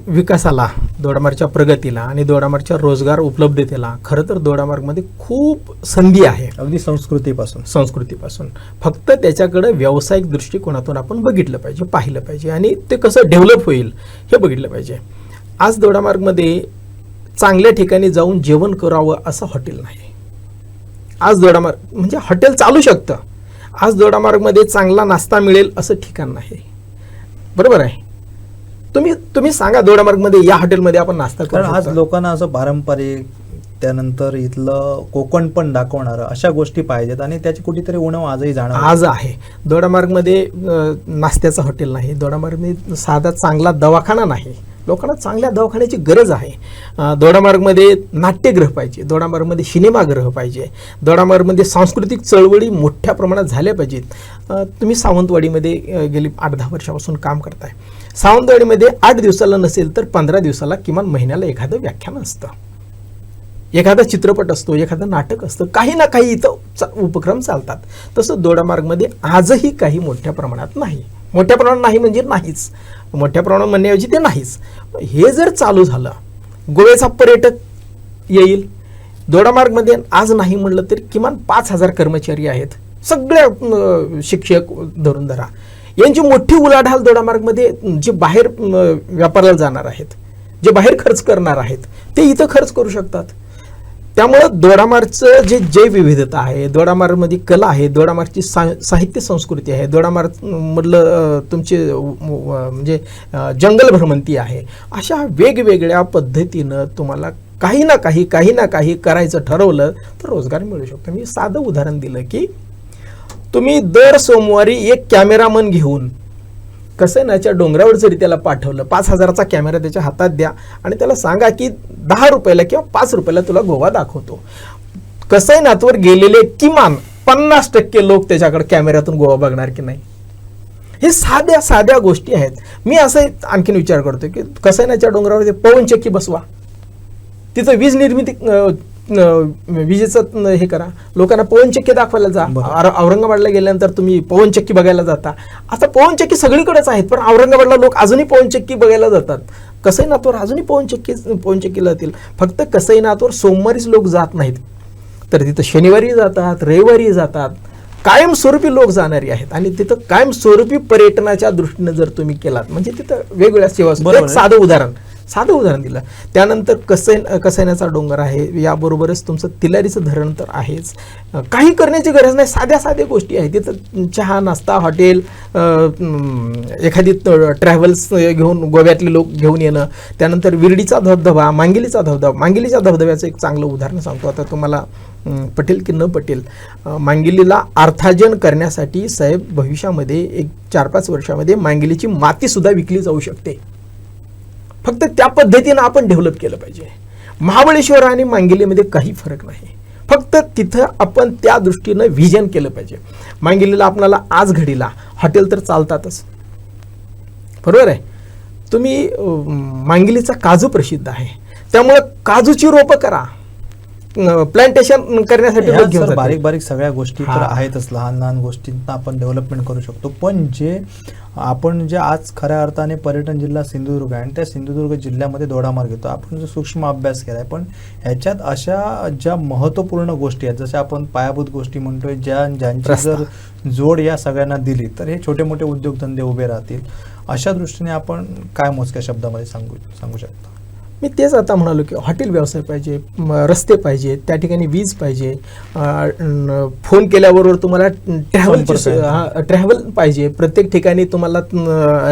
विकासाला, दोडामार्गच्या प्रगतीला आणि दोडामार्गच्या रोजगार उपलब्धतेला खरं तर दोडामार्गमध्ये खूप संधी आहे. अगदी संस्कृतीपासून फक्त त्याच्याकडे व्यावसायिक दृष्टिकोनातून आपण बघितलं पाहिजे, पाहिलं पाहिजे आणि ते कसं डेव्हलप होईल हे बघितलं पाहिजे. आज दोडामार्गमध्ये चांगल्या ठिकाणी जाऊन जेवण करावं असं हॉटेल नाही. आज दोडामार्ग म्हणजे हॉटेल चालू शकतं, आज दोडामार्गमध्ये चांगला नाश्ता मिळेल असं ठिकाण नाही. बरोबर आहे. तुम्ही सांगा दोडामार्गमध्ये या हॉटेलमध्ये आपण नाश्ता करू. आज लोकांना असं पारंपरिक, त्यानंतर इथलं कोकण पण दाखवणारं अशा गोष्टी पाहिजेत आणि त्याची कुठेतरी उणीव आजही जाणवते. आज आहे. दोडामार्गमध्ये नाश्त्याचं हॉटेल नाही, दोडामार्गमध्ये साधा चांगला दवाखाना नाही, लोकांना चांगल्या दवाखान्याची गरज आहे. दोडामार्गमध्ये नाट्यगृह पाहिजे, दोडामार्गमध्ये सिनेमागृह पाहिजे, दोडामार्गमध्ये सांस्कृतिक चळवळी मोठ्या प्रमाणात झाल्या पाहिजेत. तुम्ही सावंतवाडीमध्ये गेली 8-10 वर्षापासून काम करताय. सावंतवाडीमध्ये 8 दिवसाला नसेल तर 15 दिवसाला किमान महिन्याला एखादं व्याख्यान असतं, एखादा चित्रपट असतो, एखादं नाटक असतं, काही ना काही इथं उपक्रम चालतात. तसं दोडामार्गमध्ये आजही काही मोठ्या प्रमाणात नाही. मोठ्या प्रमाणात नाही म्हणजे नाहीच, मोठ्या प्रमाणात म्हणण्याऐवजी ते नाहीच. हे जर चालू झालं, गोव्याचा पर्यटक येईल. दोडामार्गमध्ये आज नाही म्हटलं तरी किमान 5,000 कर्मचारी आहेत, सगळ्या शिक्षक धरून धरा. यांची मोठी उलाढाल दोडामार्गमध्ये जे बाहेर व्यापाराला जाणार आहेत, जे बाहेर खर्च करणार आहेत, ते इथं खर्च करू शकतात. त्यामुळं दोडामार्गचं जे जैवविविधता आहे, दोडामार्गमध्ये कला आहे, दोडामार्गची साहित्य संस्कृती आहे, दोडामार्गमधलं तुमचे म्हणजे जंगल भ्रमंती आहे, अशा वेगवेगळ्या पद्धतीनं तुम्हाला काही ना काही करायचं ठरवलं तर रोजगार मिळू शकतो. मी साधं उदाहरण दिलं की तुम्ही दर सोमवारी एक कॅमेरामन घेऊन कसनाच्या डोंगरावर जरी त्याला पाठवलं, 5,000चा कॅमेरा त्याच्या हातात द्या आणि त्याला सांगा की 10 रुपयाला किंवा 5 रुपयाला तुला गोवा दाखवतो. कसनातवर गेलेले किमान 50% लोक त्याच्याकडे कॅमेऱ्यातून गोवा बघणार की नाही. हे साध्या गोष्टी आहेत. मी असं आणखीन विचार करतो की कसनाच्या डोंगरावर पवनचक्की बसवा, तिथं वीज निर्मिती, विजेचं हे करा, लोकांना पवनचक्की दाखवायला जा. औरंगाबादला गेल्यानंतर तुम्ही पवनचक्की बघायला जाता. आता पवनचक्की सगळीकडेच आहेत, पण औरंगाबादला लोक अजूनही पवनचक्की बघायला जातात. कसईनाथवर अजूनही पवनचक्कीला जातील. फक्त कसईनाथवर सोमवारीच लोक जात नाहीत, तर तिथं शनिवारी जातात, रविवारी जातात, कायमस्वरूपी लोक जाणारी आहेत. आणि तिथं कायमस्वरूपी पर्यटनाच्या दृष्टीने जर तुम्ही केलात म्हणजे तिथं वेगवेगळ्या सेवा. एक साधं उदाहरण साधं उदाहरण दिलं. त्यानंतर कसैनाचा डोंगर आहे, याबरोबरच तुमचं तिलारीचं धरण तर आहेच. काही करण्याची गरज नाही, साध्या गोष्टी आहेत तिथं. चहा, नाश्ता, हॉटेल, एखादी ट्रॅव्हल्स घेऊन गोव्यातले लोक घेऊन येणं. त्यानंतर विर्डीचा धबधबा, मांगिलीचा धबधब्याचं एक चांगलं उदाहरण सांगतो. आता तुम्हाला पटेल की न पटेल, मांगिलीला अर्थार्जन करण्यासाठी साहेब भविष्यामध्ये एक 4-5 वर्षामध्ये मांगिलीची मातीसुद्धा विकली जाऊ शकते. फक्त त्या पद्धतीनं आपण डेव्हलप केलं पाहिजे. महाबळेश्वर आणि मांगिलीमध्ये काही फरक नाही, फक्त तिथं आपण त्या दृष्टीनं व्हिजन केलं पाहिजे. मांगिलीला आपल्याला आज घडीला हॉटेल तर चालतातच, बरोबर आहे. तुम्ही मांगिलीचा काजू प्रसिद्ध आहे, त्यामुळे काजूची रोपं करा, प्लांटेशन करण्यासाठी लोक घेऊन जातात. बारीक सगळ्या गोष्टी तर आहेतच, लहान गोष्टींना आपण डेव्हलपमेंट करू शकतो. पण आपण जे आज खऱ्या अर्थाने पर्यटन जिल्हा सिंधुदुर्ग आहे आणि त्या सिंधुदुर्ग जिल्ह्यामध्ये दोडामार्ग घेतो, आपण जो सूक्ष्म अभ्यास केला आहे, पण ह्याच्यात अशा ज्या महत्त्वपूर्ण गोष्टी आहेत, जशा आपण पायाभूत गोष्टी म्हणतोय, ज्यांची जर जोड या सगळ्यांना दिली तर हे छोटे मोठे उद्योगधंदे उभे राहतील. अशा दृष्टीने आपण काय मोजक्या शब्दामध्ये सांगू शकतो? मी तेच आता म्हणालो की हॉटेल व्यवसाय पाहिजे, रस्ते पाहिजे, त्या ठिकाणी वीज पाहिजे, फोन केल्याबरोबर तुम्हाला ट्रॅव्हल पाहिजे, प्रत्येक ठिकाणी तुम्हाला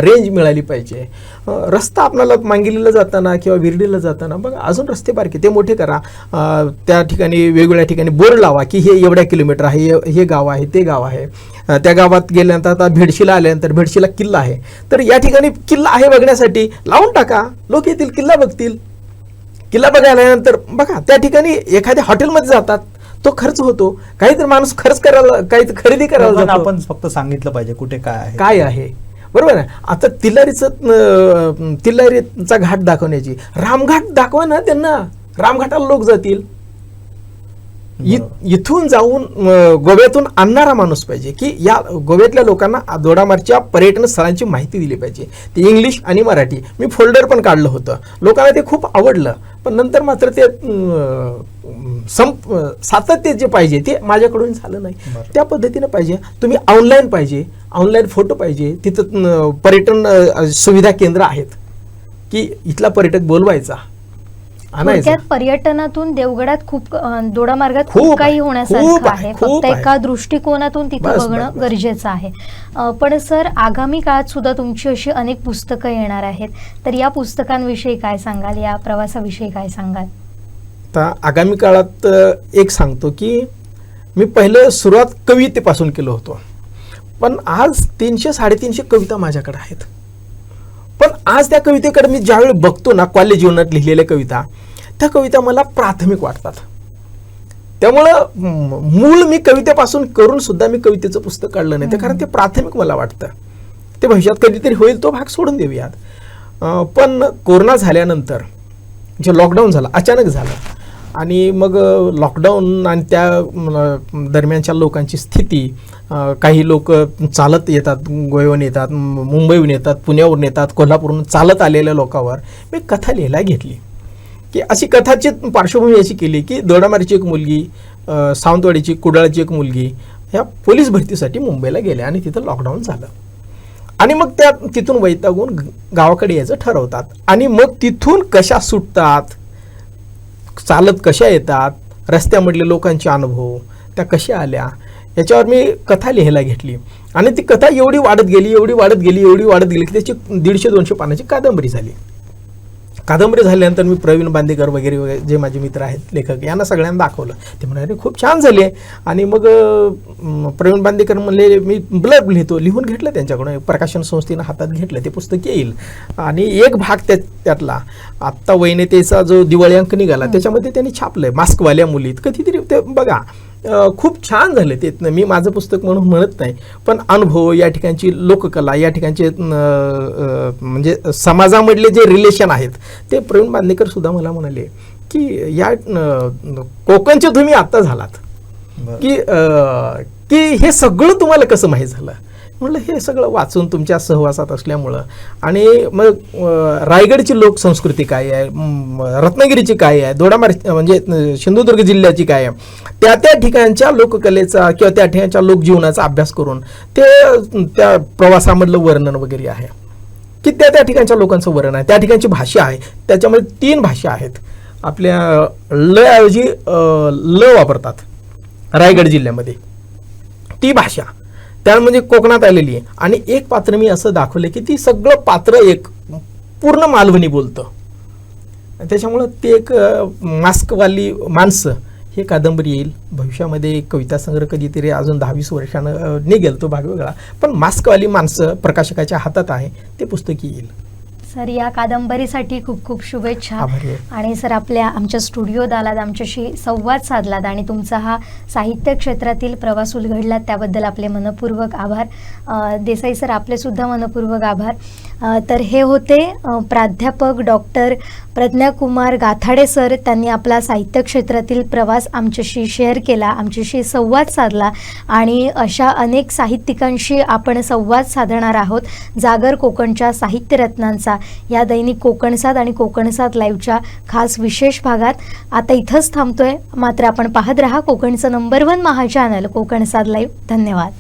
रेंज मिळाली पाहिजे. रस्ता आपल्याला मांगिलीला जाताना किंवा विर्डीला जाताना बघा, अजून रस्ते बारके ते मोठे करा. त्या ठिकाणी वेगवेगळ्या ठिकाणी बोर्ड लावा की हे एवढ्या किलोमीटर आहे, हे गाव आहे, ते गाव आहे. त्या गावात गेल्यानंतर आता भेडशीला आल्यानंतर भेडशीला किल्ला आहे, तर या ठिकाणी किल्ला आहे बघण्यासाठी लावून टाका, लोक येतील, किल्ला बघतील. किल्ला बघायला आल्यानंतर बघा त्या ठिकाणी एखाद्या हॉटेलमध्ये जातात, तो खर्च होतो, काहीतरी माणूस खर्च करायला, काही खरेदी करायला जातो. आपण फक्त सांगितलं पाहिजे कुठे काय आहे, बरोबर आहे. आता तिलारीचा घाट दाखवण्याची, रामघाट दाखवा ना त्यांना, रामघाटाला लोक जातील. इथून जाऊन गोव्यातून आणणारा माणूस पाहिजे की या गोव्यातल्या लोकांना दोडामार्गच्या पर्यटन स्थळांची माहिती दिली पाहिजे. ते इंग्लिश आणि मराठी, मी फोल्डर पण काढलं होतं, लोकांना ते खूप आवडलं. पण नंतर मात्र ते सातत्य जे पाहिजे ते माझ्याकडून झालं नाही. त्या पद्धतीनं पाहिजे. तुम्ही ऑनलाईन पाहिजे, ऑनलाईन फोटो पाहिजे. तिथं पर्यटन सुविधा केंद्र आहेत की इथला पर्यटक बोलवायचा. पर्यटनातून देवगडात खूप, दोडामार्गात खूप काही होण्यासारखं आहे, फक्त एका दृष्टिकोनातून तिथं बघणं गरजेचं आहे. पण सर, आगामी काळात सुद्धा तुमची अशी अनेक पुस्तकं येणार आहेत, तर या पुस्तकांविषयी काय सांगाल, या प्रवासाविषयी काय सांगाल? आता आगामी काळात एक सांगतो की मी पहिलं सुरुवात कवितेपासून केलं होतो, पण आज 300-350 कविता माझ्याकडे आहेत. पण आज त्या कवितेकडे मी ज्यावेळी बघतो ना, कॉलेज जीवनात लिहिलेल्या कविता, त्या कविता मला प्राथमिक वाटतात. त्यामुळं मूळ मी कवितेपासून करून सुद्धा मी कवितेचं पुस्तक काढलं नाही, कारण ते प्राथमिक मला वाटतं. ते भविष्यात कधीतरी होईल, तो भाग सोडून देऊयात. पण कोरोना झाल्यानंतर जे लॉकडाऊन झालं, अचानक झालं, आणि मग लॉकडाऊन आणि त्या दरम्यानच्या लोकांची स्थिती, काही लोक चालत येतात, गोव्याहून येतात, मुंबईहून येतात, पुण्यावरून येतात, कोल्हापूरहून चालत आलेल्या लोकांवर मी कथा लिहायला घेतली. की अशी कथाची पार्श्वभूमी अशी केली की दोडामार्गची एक मुलगी, सावंतवाडीची, कुडाळची एक मुलगी ह्या पोलीस भरतीसाठी मुंबईला गेल्या आणि तिथं लॉकडाऊन झालं. आणि मग त्या तिथून वैतागून गावाकडे यायचं ठरवतात, आणि मग तिथून कशा सुटतात, चालत कशा येतात, रस्त्यामधले लोकांचे अनुभव, त्या कशा आल्या, याच्यावर मी कथा लिहायला घेतली. आणि ती कथा एवढी वाढत गेली की त्याची 150-200 पानाची कादंबरी झाली. कादंबरी झाल्यानंतर मी प्रवीण बांदेकर वगैरे जे माझे मित्र आहेत लेखक, यांना सगळ्यांना दाखवलं. ते म्हणाले खूप छान झाले. आणि मग प्रवीण बांदेकर म्हणले मी ब्लर्ब लिहितो, लिहून घेतलं त्यांच्याकडून, प्रकाशन संस्थेनं हातात घेतलं, ते पुस्तक येईल. आणि एक भाग त्यातला आत्ता वैनेतेचा जो दिवाळी अंक निघाला त्याच्यामध्ये त्यांनी छापलंय, मास्कवाल्या मुलीत. कधीतरी ते बघा, खूप छान झाले ते. मी माझं पुस्तक म्हणून म्हणत नाही, पण अनुभव, या ठिकाणची लोककला, या ठिकाणचे म्हणजे समाजामधले जे रिलेशन आहेत ते प्रवीण बांदेकर सुद्धा मला म्हणाले की या कोकणचे तुम्ही आत्ता झालात की हे सगळं तुम्हाला कसं माहीत झालं. म्हटलं हे सगळं वाचून तुमच्या सहवासात असल्यामुळं. आणि मग रायगडची लोकसंस्कृती काय आहे, रत्नागिरीची काय आहे, दोडामार्ग म्हणजे सिंधुदुर्ग जिल्ह्याची काय आहे, त्या ठिकाणच्या लोककलेचा किंवा त्या ठिकाणच्या लोकजीवनाचा अभ्यास करून ते त्या प्रवासामधलं वर्णन वगैरे आहे. की त्या ठिकाणच्या लोकांचं वरण आहे, त्या ठिकाणची भाषा आहे. त्याच्यामध्ये 3 भाषा आहेत. आपल्या ल ऐवजी ल वापरतात रायगड जिल्ह्यामध्ये, ती भाषा त्यामध्ये कोकणात आलेली आहे. आणि एक पात्र मी असं दाखवलं की ती सगळं पात्र एक पूर्ण मालवणी बोलतं. त्याच्यामुळं ते एक मास्कवाली माणसं हे कादंबरी येईल. भविष्यामध्ये कविता संग्रह कधीतरी अजून 10-20 वर्षानं निघेल, तो भाग वेगळा. पण मास्कवाली माणसं प्रकाशकाच्या हातात आहे, ते पुस्तक येईल. सर, या कादंबरीसाठी खूप खूप शुभेच्छा. आभारी आहे. आणि सर, आमच्या स्टुडिओत आलात, आमच्याशी संवाद साधलात आणि तुमचा हा साहित्य क्षेत्रातील प्रवास उलगडलात, त्याबद्दल आपले मनपूर्वक आभार. देसाई सर, आपले सुद्धा मनपूर्वक आभार. तर हे होते प्राध्यापक डॉक्टर प्रज्ञाकुमार गाथाडे सर. त्यांनी आपला साहित्य क्षेत्रातील प्रवास आमच्याशी शेअर केला, आमच्याशी संवाद साधला आणि अशा अनेक साहित्यिकांशी आपण संवाद साधणार आहोत. जागर कोकणच्या साहित्यरत्नांचा या दैनिक कोकणसाद आणि कोकणसाद लाईव्हच्या खास विशेष भागात आता इथंच थांबतोय. मात्र आपण पाहत रहा कोकणचं नंबर 1 महा चॅनल कोकणसाद लाईव्ह. धन्यवाद.